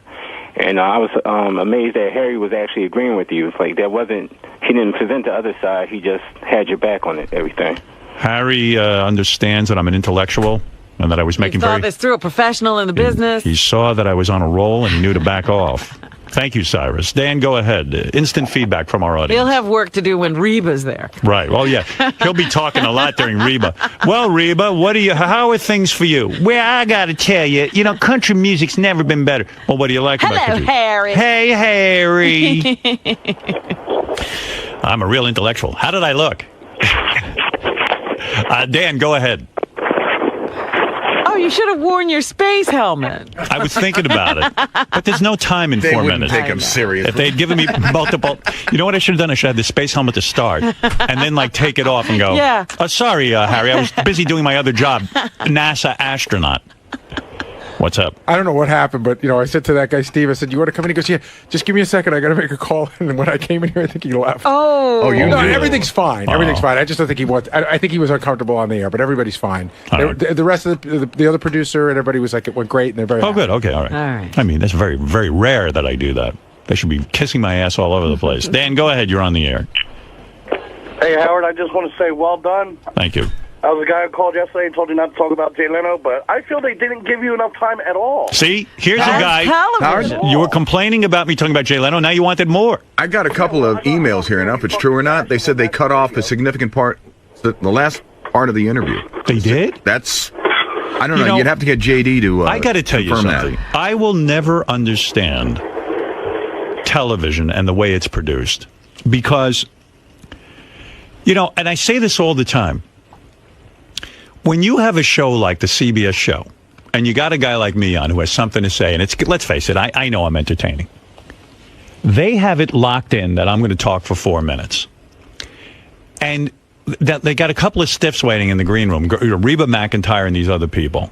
And I was amazed that Harry was actually agreeing with you. It's like he didn't present the other side, he just had your back on everything. Harry understands that I'm an intellectual and that I was making He thought this through, a professional in the business. He saw that I was on a roll and he knew to back off. Thank you, Cyrus. Dan, go ahead. Instant feedback from our audience. He'll have work to do when Reba's there. Right. Well, yeah. He'll be talking a lot during Reba. Well, Reba, how are things for you? Well, I got to tell you, country music's never been better. Well, what do you like about country? Hello, Harry. Hey, Harry. I'm a real intellectual. How did I look? Dan, go ahead. Oh, you should have worn your space helmet. I was thinking about it, but there's no time in 4 minutes. They wouldn't take him serious. If they'd given me multiple, you know what I should have done? I should have had the space helmet to start, and then take it off and go. Yeah. Sorry, Harry, I was busy doing my other job, NASA astronaut. What's up? I don't know what happened, but I said to that guy Steve, I said, "You want to come in?" He goes, "Yeah, just give me a second. I got to make a call." And when I came in here, I think he left. Oh, you no, did. everything's fine. Everything's fine. I just don't think he wants. I think he was uncomfortable on the air, but everybody's fine. The rest of the other producer and everybody was like, it went great, and they're very. Oh, happy. good. Okay, all right. All right. I mean, that's very, very rare that I do that. They should be kissing my ass all over the place. Dan, go ahead. You're on the air. Hey, Howard, I just want to say well done. Thank you. I was a guy who called yesterday and told you not to talk about Jay Leno, but I feel they didn't give you enough time at all. See, here's That's a guy. television. You were complaining about me talking about Jay Leno. Now you wanted more. I got a couple of emails here, and if it's true or not, they said they cut off a significant part, the last part of the interview. They did? That's, I don't know. You'd have to get JD to. I got to tell you confirm something. that. I will never understand television and the way it's produced because, and I say this all the time. When you have a show like the CBS show, and you got a guy like me on who has something to say, and let's face it, I know I'm entertaining. They have it locked in that I'm going to talk for 4 minutes. And that they got a couple of stiffs waiting in the green room, Reba McEntire and these other people.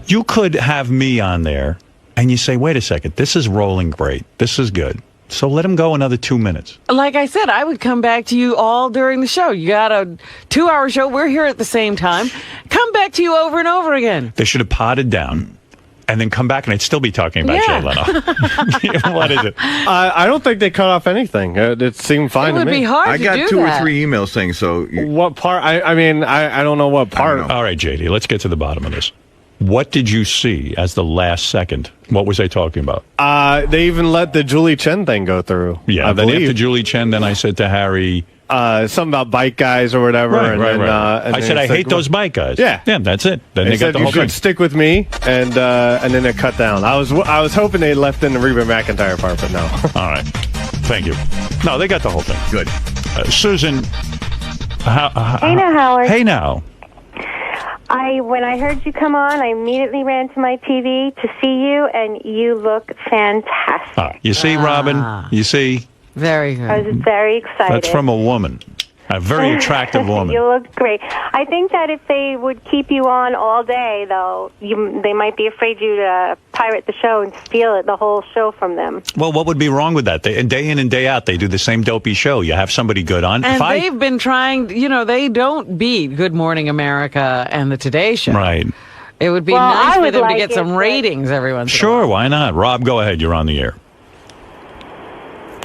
You could have me on there, and you say, wait a second, this is rolling great. This is good. So let him go another 2 minutes. Like I said, I would come back to you all during the show. You got a 2-hour show. We're here at the same time. Come back to you over and over again. They should have potted down and then come back, and I'd still be talking about Jay Leno. What is it? I don't think they cut off anything. It seemed fine to me. It would be hard I to got do 2 that. or 3 emails saying so. What part? I mean, I don't know what part. All right, JD, let's get to the bottom of this. What did you see as the last second? What was they talking about? They even let the Julie Chen thing go through. Yeah, I then believe. after Julie Chen, then I said to Harry... something about bike guys or whatever. Right, and right, then, right. and I then said, he I hate those bike guys. Yeah. Yeah, that's it. Then They they got said the you whole should thing. stick with me, and then it cut down. I was hoping they left in the Reba McEntire part, but no. All right. Thank you. No, they got the whole thing. Good. Susan. Hey now, Howard. Hey now. When I heard you come on, I immediately ran to my TV to see you, and you look fantastic. You see, Robin? You see? Very good. I was very excited. That's from a woman. A very attractive woman. You look great. I think that if they would keep you on all day, though, they might be afraid you to pirate the show and steal the whole show from them. Well, what would be wrong with that? Day in and day out, they do the same dopey show. You have somebody good on. And they've been trying, they don't beat Good Morning America and the Today Show. Right. It would be Well, nice I for would them to like get it, some but- ratings every once in a Sure, why not? Rob, go ahead. You're on the air.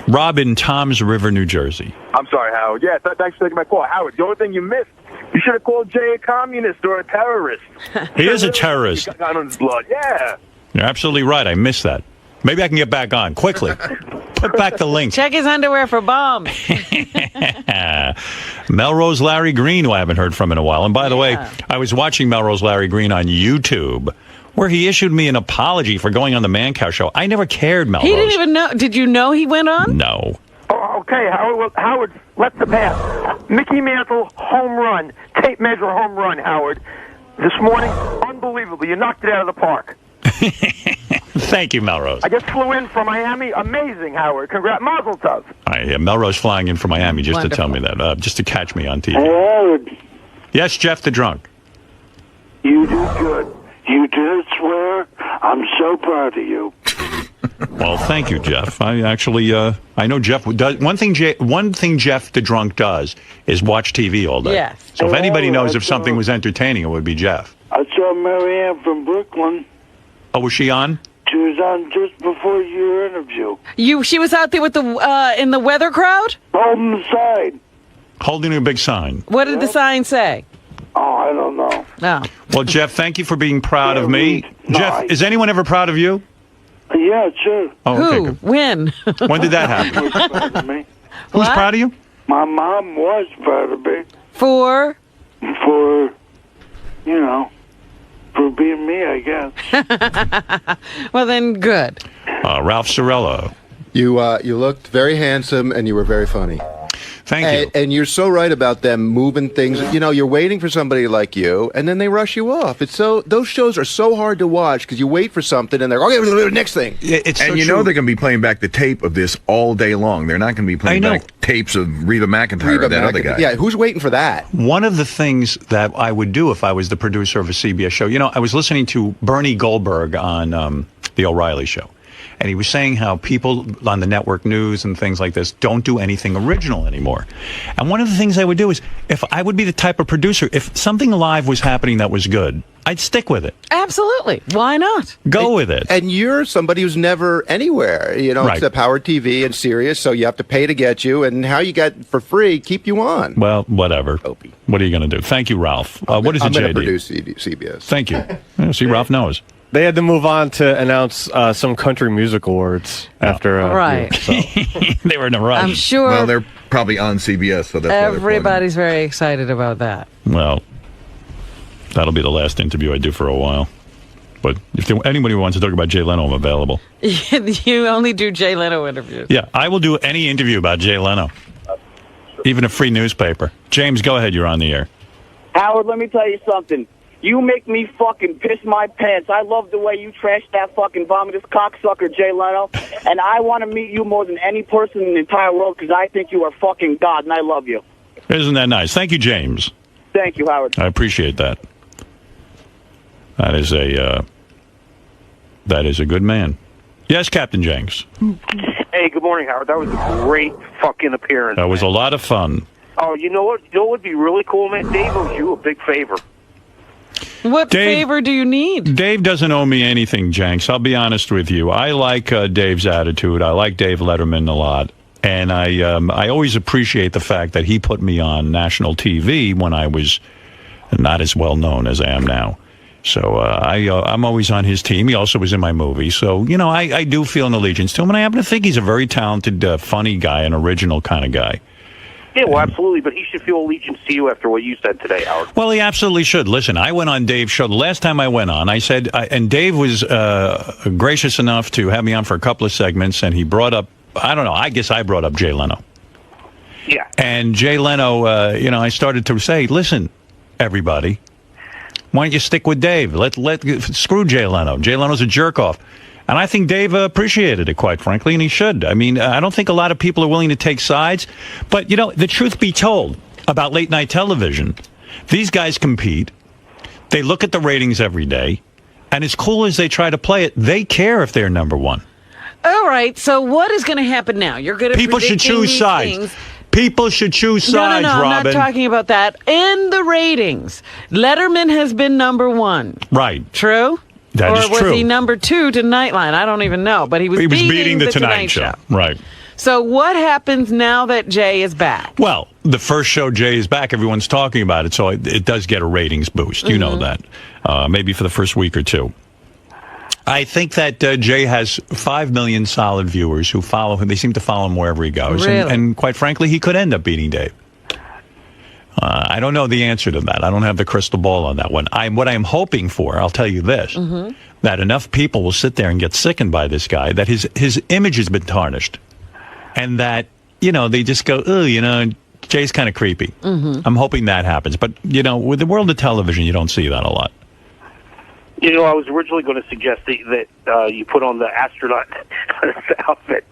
Rob in Toms River, New Jersey. I'm sorry, Howard. Yeah, thanks for taking my call. Howard, the only thing you missed, you should have called Jay a communist or a terrorist. He is a terrorist. Got on his blood. Yeah. You're absolutely right. I missed that. Maybe I can get back on quickly. Put back the link. Check his underwear for bombs. Melrose Larry Green, who I haven't heard from in a while. And by the way, I was watching Melrose Larry Green on YouTube, where he issued me an apology for going on the Mancow show. I never cared, Melrose. He didn't even know. Did you know he went on? No. Oh, okay, Howard. Well, Howard, let the pass. Mickey Mantle, home run. Tape measure home run, Howard. This morning, unbelievable. You knocked it out of the park. Thank you, Melrose. I just flew in from Miami. Amazing, Howard. Congrats. Mazel tov. Melrose flying in from Miami just to tell me that, just to catch me on TV. Hey, Howard. Yes, Jeff the Drunk. You do good. You did swear. I'm so proud of you. Well, thank you, Jeff. I actually, I know Jeff does. One thing Jeff the Drunk does is watch TV all day. Yes. So if anybody knows if something was entertaining, it would be Jeff. I saw Marianne from Brooklyn. Oh, was she on? She was on just before your interview. She was out there with the in the weather crowd? Holding the sign. Holding a big sign. What did the sign say? Oh, I don't know. No. Well, Jeff, thank you for being proud of me. Jeff, is anyone ever proud of you? Yeah, sure. Oh, okay, Who? good. When? When did that happen? Proud of me. Who's proud of you? My mom was proud of me. For? For being me, I guess. Well, then, good. Ralph Sorello. You looked very handsome and you were very funny. Thank you. And you're so right about them moving things. You're waiting for somebody like you, and then they rush you off. Those shows are so hard to watch because you wait for something, and they're okay. Next thing. And so you know they're going to be playing back the tape of this all day long. They're not going to be playing back tapes of Reba McEntire or that other guy. Yeah, who's waiting for that? One of the things that I would do if I was the producer of a CBS show, I was listening to Bernie Goldberg on The O'Reilly Show. And he was saying how people on the network news and things like this don't do anything original anymore. And one of the things I would do is, if I would be the type of producer, if something live was happening that was good, I'd stick with it. Absolutely. Why not? Go with it. And you're somebody who's never anywhere, Right. except Howard TV and Sirius, so you have to pay to get you, and how you got for free keep you on. Well, whatever. What are you going to do? Thank you, Ralph. What is it, I'm going JD? to produce CBS. Thank you. Yeah, see, Ralph knows. They had to move on to announce some country music awards after. Right. They were in a rush. I'm sure. Well, they're probably on CBS, so that's why they're plugging. Everybody's very excited about that. Well, that'll be the last interview I do for a while. But if anybody wants to talk about Jay Leno, I'm available. You only do Jay Leno interviews. Yeah, I will do any interview about Jay Leno. Even a free newspaper. James, go ahead. You're on the air. Howard, let me tell you something. You make me fucking piss my pants. I love the way you trash that fucking vomitous cocksucker, Jay Leno. And I want to meet you more than any person in the entire world because I think you are fucking God, and I love you. Isn't that nice? Thank you, James. Thank you, Howard. I appreciate that. That is a good man. Yes, Captain Jenks. Hey, good morning, Howard. That was a great fucking appearance. That was a lot of fun. Oh, you know what? You know what would be really cool, man? Dave owes you a big favor. What favor do you need? Dave doesn't owe me anything, Jenks. I'll be honest with you. I like Dave's attitude. I like Dave Letterman a lot. And I always appreciate the fact that he put me on national TV when I was not as well known as I am now. So I'm always on his team. He also was in my movie. So, I do feel an allegiance to him, and I happen to think he's a very talented, funny guy, an original kind of guy. Yeah, well, absolutely, but he should feel allegiance to you after what you said today, Howard. Well, he absolutely should. Listen, I went on Dave's show. The last time I went on, I said, and Dave was gracious enough to have me on for a couple of segments, and he brought up, I don't know, I guess I brought up Jay Leno. Yeah. And Jay Leno, I started to say, listen, everybody, why don't you stick with Dave? Screw Jay Leno. Jay Leno's a jerk-off. And I think Dave appreciated it, quite frankly, and he should. I mean, I don't think a lot of people are willing to take sides. But, the truth be told about late-night television, these guys compete. They look at the ratings every day. And as cool as they try to play it, they care if they're number one. All right, so what is going to happen now? You're good at People should choose these sides. things. People should choose sides, No, I'm Robin. not talking about that. In the ratings, Letterman has been number one. Right. True? That is or was true. he number two to Nightline? I don't even know, but he was beating the Tonight Show. Right. So what happens now that Jay is back? Well, the first show Jay is back, everyone's talking about it, so it does get a ratings boost. You know that. Maybe for the first week or two. I think that Jay has 5 million solid viewers who follow him. They seem to follow him wherever he goes. Really? And quite frankly, he could end up beating Dave. I don't know the answer to that. I don't have the crystal ball on that one. What I'm hoping for, I'll tell you this, that enough people will sit there and get sickened by this guy, that his image has been tarnished. And that, they just go, oh, Jay's kind of creepy. I'm hoping that happens. But, with the world of television, you don't see that a lot. I was originally going to suggest that you put on the astronaut outfit.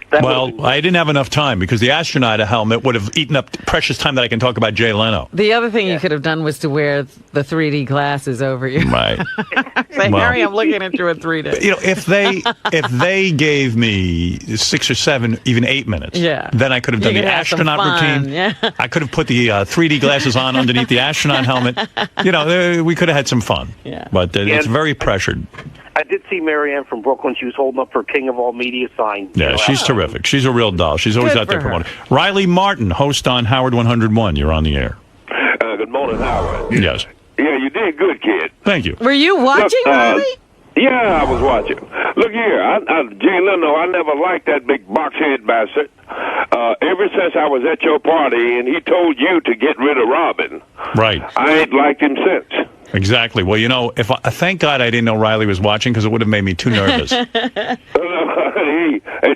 I didn't have enough time because the astronaut helmet would have eaten up precious time that I can talk about Jay Leno. The other thing you could have done was to wear the 3D glasses over you. Right. Say, Harry, I'm looking at you in 3D. If they gave me 6 or 7, even 8 minutes, then I could have done the astronaut routine. Yeah. I could have put the 3D glasses on underneath the astronaut helmet. We could have had some fun. Yeah. But it's very pressured. I did see Marianne from Brooklyn. She was holding up her King of All Media sign. Yeah, she's terrific. She's a real doll. She's always out there promoting. Riley Martin, host on Howard 101. You're on the air. Good morning, Howard. Yes. Yeah, you did good, kid. Thank you. Were you watching, Riley? Yeah, I was watching. Look here, Jay Leno, I never liked that big box-head bastard. Ever since I was at your party and he told you to get rid of Robin. Right. I ain't liked him since. Exactly. Well, thank God I didn't know Riley was watching because it would have made me too nervous. Hey,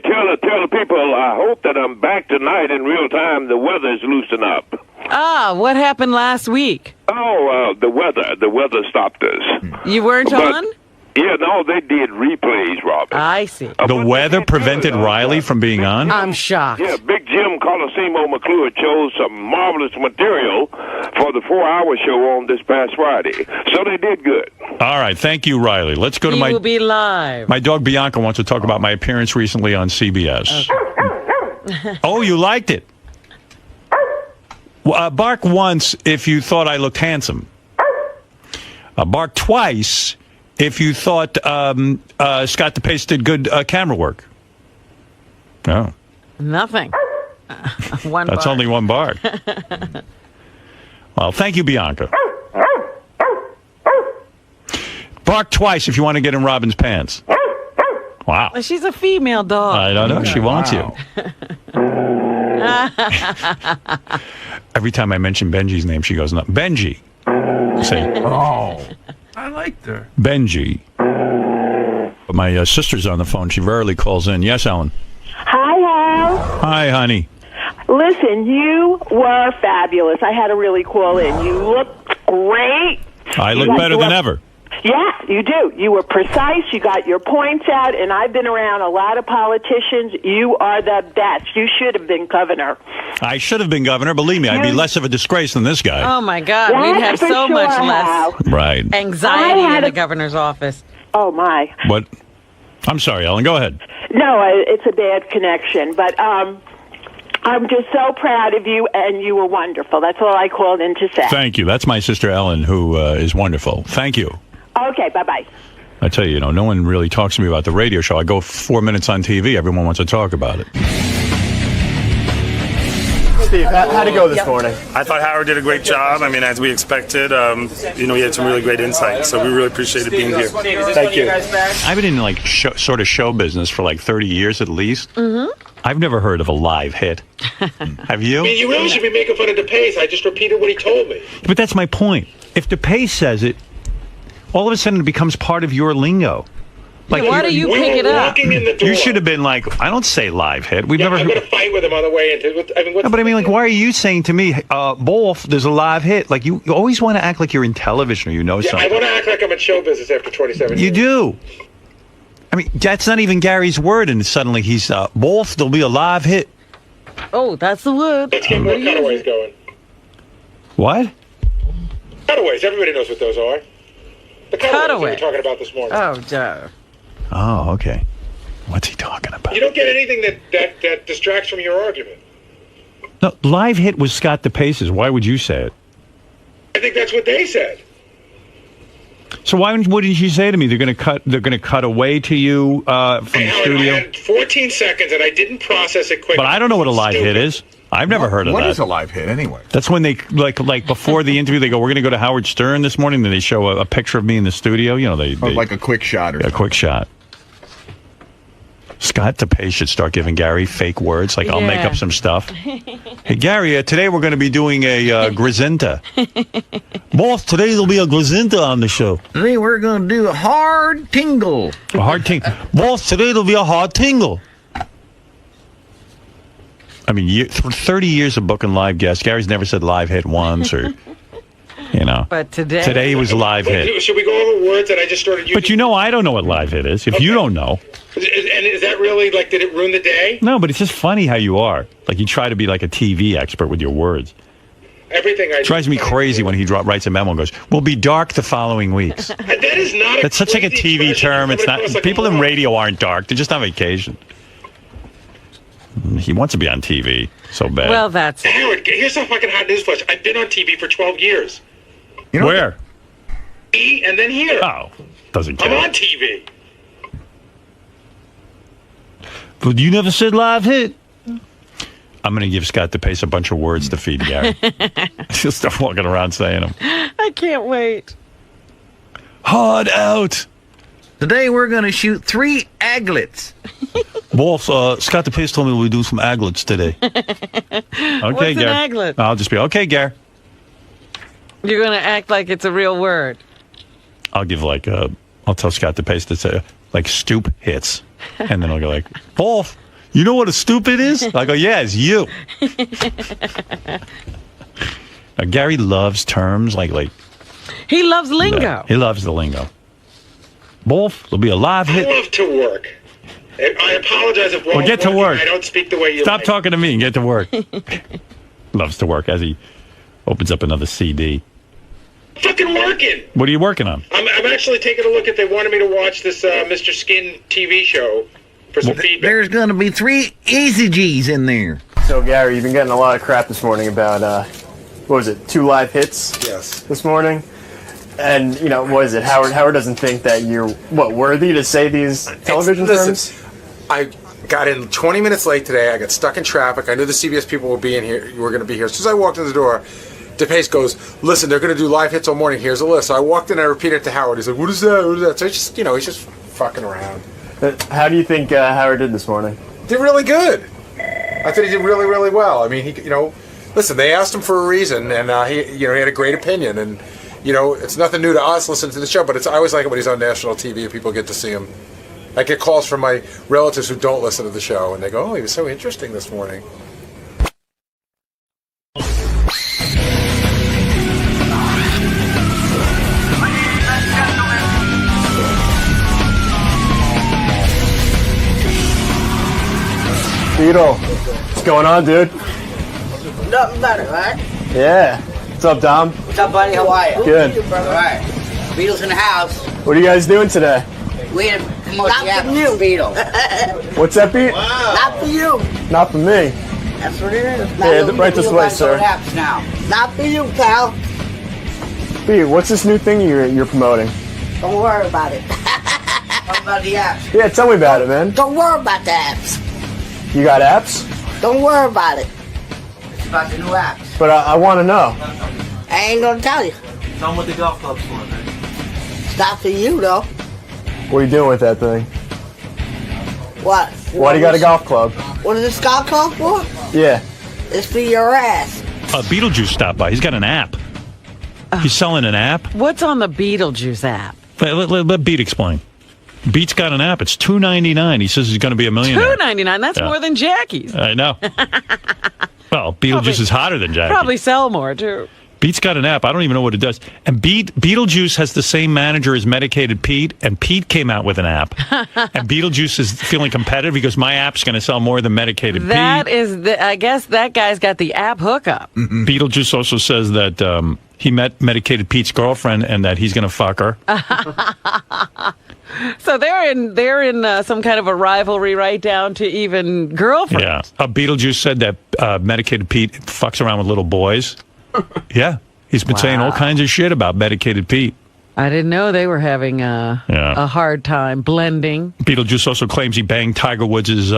tell the people I hope that I'm back tonight in real time. The weather's loosened up. What happened last week? Oh, the weather stopped us. You weren't on? Yeah, no, they did replays, Robin. I see. The weather prevented Riley from being on? I'm shocked. Yeah, Big Jim Colosimo McClure chose some marvelous material for the 4-hour show on this past Friday. So they did good. All right, thank you, Riley. Let's go to He will be live. My dog Bianca wants to talk about my appearance recently on CBS. Okay. Oh, you liked it? Bark once if you thought I looked handsome. Bark twice if you thought Scott DePace did good camera work. Oh. Nothing. One That's bark. only one bark. Well, thank you, Bianca. Bark twice if you want to get in Robin's pants. Wow. She's a female dog. I don't know. She wants you. Every time I mention Benji's name, she goes, no, Benji. Say, oh, I liked her. Benji. My sister's on the phone. She rarely calls in. Yes, Ellen. Hi, Hal. Hi, honey. Listen, you were fabulous. I had to really call in. You look great. I look better than ever. Yeah, you do. You were precise. You got your points out, and I've been around a lot of politicians. You are the best. You should have been governor. I should have been governor. Believe me, I'd be less of a disgrace than this guy. Oh, my God. We'd have so much less Right. anxiety in the governor's office. Oh, my. What? I'm sorry, Ellen. Go ahead. No, it's a bad connection, but I'm just so proud of you, and you were wonderful. That's all I called in to say. Thank you. That's my sister Ellen, who is wonderful. Thank you. Okay, bye-bye. I tell you, no one really talks to me about the radio show. I go 4 minutes on TV. Everyone wants to talk about it. Steve, how'd it go this morning? I thought Howard did a great job. I mean, as we expected, he had some really great insight. So we really appreciated being here. Thank you. I've been in like sort of show business for like 30 years at least. Mm-hmm. I've never heard of a live hit. Have you? I mean, you really should be making fun of DePace. I just repeated what he told me. But that's my point. If DePace says it, all of a sudden it becomes part of your lingo. Like, why do you pick it up? You should have been like, I don't say live hit. We've never. I'm going to fight with him on the way into. No, but I mean, like, why are you saying to me, Wolf, there's a live hit? Like, you always want to act like you're in television or you know something. I want to act like I'm in show business after 27 years. You do. I mean, that's not even Gary's word, and suddenly he's, Wolf, there'll be a live hit. Oh, that's the word. Let's get more cutaways going. What? Cutaways. Everybody knows what those are. The cutaways we were talking about this morning. Oh, duh. Oh, okay. What's he talking about? You don't get anything that distracts from your argument. No, live hit was Scott DePace's. Why would you say it? I think that's what they said. So why wouldn't you say to me they're going to cut away to you from the studio? I had 14 seconds and I didn't process it quickly. But I don't know what a live hit is. I've never heard of that. What is a live hit anyway? That's when they like before the interview they go, we're going to go to Howard Stern this morning. Then they show a picture of me in the studio. You know, they like a quick shot or a quick shot. Scott DePace should start giving Gary fake words. Like, I'll make up some stuff. Hey, Gary, today we're going to be doing a Grizinta. Boss, today there'll be a Grizinta on the show. Today we're going to do a hard tingle. A hard tingle. Boss, today there'll be a hard tingle. I mean, for 30 years of booking live guests, Gary's never said live hit once or... You know, but today was a live hit. Should we go over words that I just started using? But you know, I don't know what live hit is. If you don't know, and is that really like? Did it ruin the day? No, but it's just funny how you are. Like you try to be like a TV expert with your words. Everything I drives me crazy when he writes a memo and goes, "We'll be dark the following weeks." That is not. That's such like a TV term. It's not. People in radio aren't dark. They're just on vacation. He wants to be on TV so bad. Well, that's Howard. Here's some fucking hot news flash. I've been on TV for 12 years. You know where? And then here. Oh, doesn't count. I'm on TV. But you never said live hit. I'm going to give Scott DePace a bunch of words to feed Gary. He'll start walking around saying them. I can't wait. Hard out. Today we're going to shoot 3 aglets. Wolf, Scott DePace told me we'll do some aglets today. Okay, What's an Gary. aglet? I'll just be, okay, Gary. You're going to act like it's a real word. I'll give I'll tell Scott DePace to say, like, stoop hits. And then I'll go like, Wolf, you know what a stupid is? I go, yeah, it's you. Now, Gary loves terms like. He loves lingo. He loves the lingo. Wolf, there'll be a live hit. I love to work. I apologize if well, get to work. I don't speak the way you Stop like. talking to me and get to work. Loves to work as he opens up another CD. Fucking working. What are you working on? I'm actually taking a look at. They wanted me to watch this Mr. Skin TV show for some feedback. There's going to be 3 easy G's in there. So, Gary, you've been getting a lot of crap this morning about, what was it, 2 live hits? Yes. This morning? And, you know, what is it? Howard doesn't think that you're, worthy to say these television terms? I got in 20 minutes late today. I got stuck in traffic. I knew the CBS people would be in here. You were going to be here. As soon as I walked in the door, DePace goes, listen, they're going to do live hits all morning. Here's a list. So I walked in and I repeated it to Howard. He's like, what is that? What is that? So it's just, he's just fucking around. How do you think Howard did this morning? Did really good. I thought he did really, really well. I mean, listen, they asked him for a reason, and he had a great opinion. And, it's nothing new to us listening to the show, but I always like it when he's on national TV and people get to see him. I get calls from my relatives who don't listen to the show, and they go, oh, he was so interesting this morning. Beetle, what's going on, dude? Nothing better, right? Yeah. What's up, Dom? What's up, buddy? How are you? Good. All right. Beetle's in the house. What are you guys doing today? We had to promote the app for you, Beetle. What's that, Pete? Wow. Not for you. Not for me. That's what it is. Yeah, right this way, sir. Apps now. Not for you, pal. Pete, what's this new thing you're promoting? Don't worry about it. Talk about the apps. Yeah, tell me about it, man. Don't worry about the apps. You got apps? Don't worry about it. about the new apps. But I want to know. I ain't gonna tell you. Tell them what the golf club's for, man. It's not for you, though. What are you doing with that thing? What? Why do you got a golf club? What is this golf club for? Yeah. It's for your ass. Beetlejuice stopped by. He's got an app. He's selling an app. What's on the Beetlejuice app? Let Beat explain. Beat's got an app. It's $2.99. He says he's going to be a millionaire. $2.99. That's more than Jackie's. I know. Well, Beetlejuice is hotter than Jackie. Probably sell more too. Beat's got an app. I don't even know what it does. And Beetlejuice has the same manager as Medicated Pete, and Pete came out with an app. And Beetlejuice is feeling competitive because my app's going to sell more than Medicated That Pete. is, I guess that guy's got the app hookup. Beetlejuice also says that he met Medicated Pete's girlfriend and that he's going to fuck her. So they're in some kind of a rivalry right down to even girlfriends. Yeah. Beetlejuice said that Medicated Pete fucks around with little boys. Yeah. He's been saying all kinds of shit about Medicated Pete. I didn't know they were having a hard time blending. Beetlejuice also claims he banged Tiger Woods'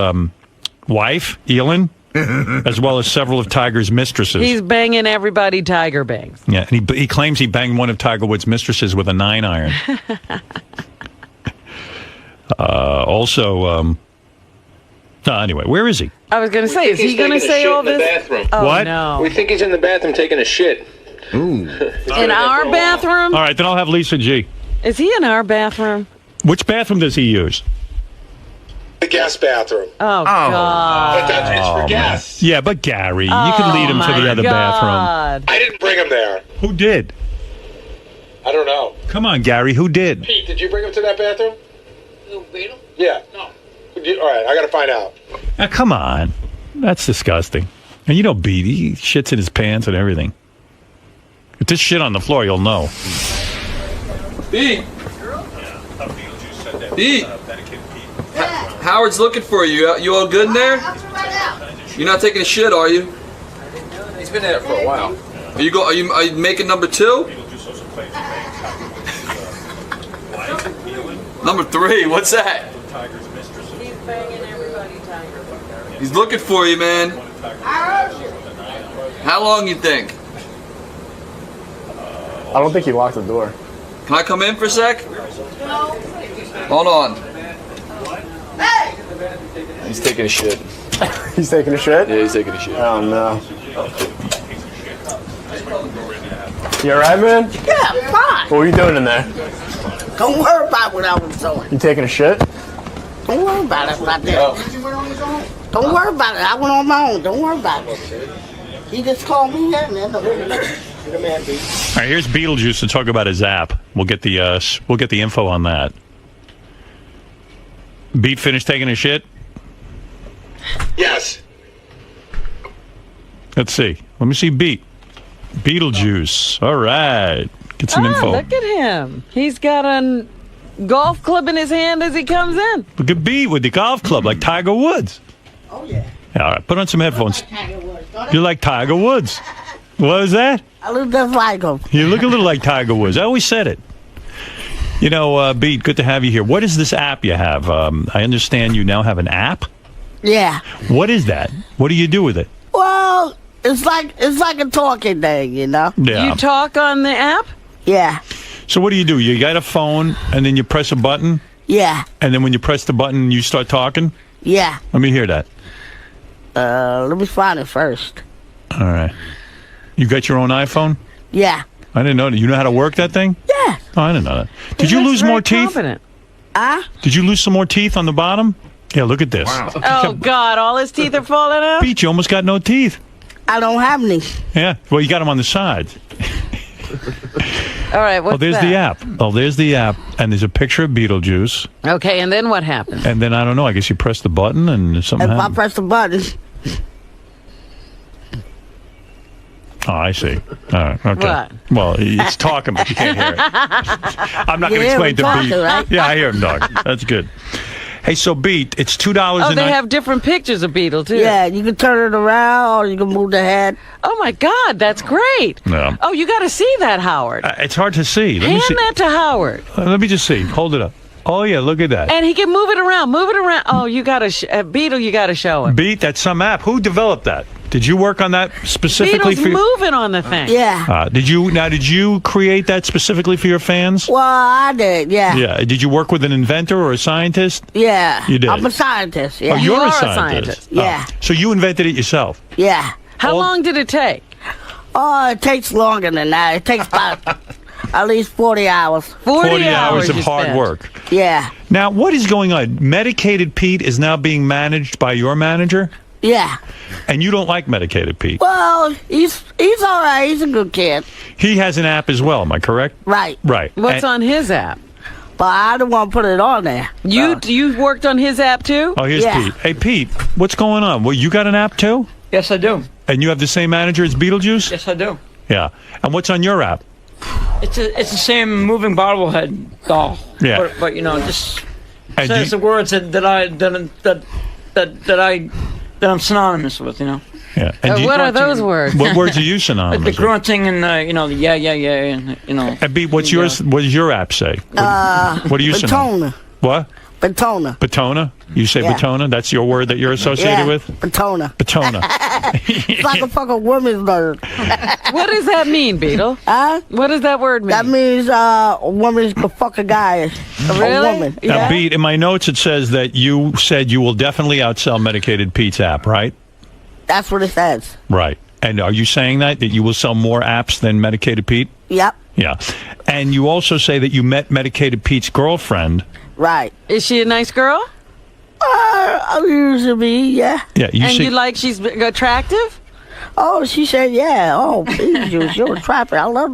wife, Elin, as well as several of Tiger's mistresses. He's banging everybody Tiger bangs. Yeah, and he claims he banged one of Tiger Woods' mistresses with a 9-iron. Anyway, where is he? I was going to say, is he going to say all this? Bathroom. Oh, What? no. We think he's in the bathroom taking a shit. Ooh. In our bathroom? All right, then I'll have Lisa G. Is he in our bathroom? Which bathroom does he use? The guest bathroom. Oh, God. But it's for guests. Yeah, but Gary, you can lead him to the other bathroom. I didn't bring him there. Who did? I don't know. Come on, Gary, who did? Pete, did you bring him to that bathroom? Yeah. No. All right, I got to find out. Now, come on. That's disgusting. And you know Beat, he shits in his pants and everything. If there's shit on the floor, you'll know. Pete. Pete. Howard's looking for you. You all good in there? You're not taking a shit, are you? He's been there for a while. Are you making number 2? Number 3. What's that? He's looking for you, man. How long you think? I don't think he locked the door. Can I come in for a sec? Hold on. He's taking a shit. He's taking a shit? Yeah, he's taking a shit. Oh, no. You alright, man? Yeah, fine. What were you doing in there? Don't worry about what I was doing. You taking a shit? Don't worry about it. Don't worry about it. I went on my own. Don't worry about it. He just called me in and then All right, here's Beetlejuice to talk about his app. We'll get the info on that. Beat finished taking a shit? Yes. Let's see. Let me see Beat. Beetlejuice. All right. Get some info. Look at him. He's got a golf club in his hand as he comes in. Look at Beat with the golf club like Tiger Woods. Oh, yeah. All right, put on some headphones. You're like Tiger Woods. What was that? I look just like him. You look a little like Tiger Woods. I always said it. You know, Beat, good to have you here. What is this app you have? I understand you now have an app? Yeah. What is that? What do you do with it? Well, it's like a talking thing, you know? Yeah. You talk on the app? Yeah. So what do? You got a phone, and then you press a button? Yeah. And then when you press the button, you start talking? Yeah. Let me hear that. Let me find it first. All right. You got your own iPhone? Yeah. I didn't know that. You know how to work that thing? Yeah. Oh, I didn't know that. Did you lose more teeth? Did you lose some more teeth on the bottom? Yeah, look at this. Wow. Oh, God, all his teeth are falling out? Beat, you almost got no teeth. I don't have any. Yeah, well, you got them on the sides. All right, what's there's that? the app. Oh, there's the app, and there's a picture of Beetlejuice. Okay, and then what happens? And then, I don't know, I guess you press the button and something If I happens. press the button. Oh, I see. All right, okay. What? Well, it's talking, but you can't hear it. I'm not going to You hear explain him to talking, Beat. right? Yeah, I hear him talking. That's good. Hey, so Beat, it's $2. Oh, they have different pictures of Beetle, too. Yeah, you can turn it around or you can move the head. Oh, my God, that's great. Yeah. Oh, you got to see that, Howard. It's hard to see. Let me Hand see. that to Howard. Let me just see. Hold it up. Oh, yeah, look at that. And he can move it around. Oh, you got to, Beetle, you got to show him. Beat, that's some app. Who developed that? Did you work on that specifically Beetle's for you? moving on the thing. Yeah. Did you create that specifically for your fans? Well, I did, yeah. Yeah. Did you work with an inventor or a scientist? Yeah. You did? I'm a scientist, yeah. Oh, you're are a a scientist. Yeah. So you invented it yourself? Yeah. How long did it take? Oh, it takes longer than that. It takes about at least 40 hours. 40 hours of you hard spent. work. Yeah. Now, what is going on? Medicated Pete is now being managed by your manager? Yeah. And you don't like Medicated Pete? Well, he's all right. He's a good kid. He has an app as well, am I correct? Right. Right. What's on his app? But I don't want to put it on there. You worked on his app too? Oh, here's Pete. Hey, Pete, what's going on? Well, you got an app too? Yes, I do. And you have the same manager as Beetlejuice? Yes, I do. Yeah. And what's on your app? It's the same moving bobblehead doll. Yeah. But you know, just And says the words that I'm synonymous with. You know. Yeah. What are those words? What words are you synonymous The with? grunting and the yeah, and you know. And Pete, what's yours? What does your app say? What do you synonymous? Batona. What? Batona. Batona? You say Yeah. Batona? That's your word that you're associated with? Batona. Batona. It's like a fucking woman's word. What does that mean, Beetle? Huh? What does that word mean? That means a woman can fuck a guy. Really? A woman. Now, Pete, in my notes it says that you said you will definitely outsell Medicated Pete's app, right? That's what it says. Right. And are you saying that you will sell more apps than Medicated Pete? Yep. Yeah. And you also say that you met Medicated Pete's girlfriend. Right. Is she a nice girl? Usually, yeah. Yeah. You like she's attractive? Oh, she said, yeah. Oh, you're attractive. I love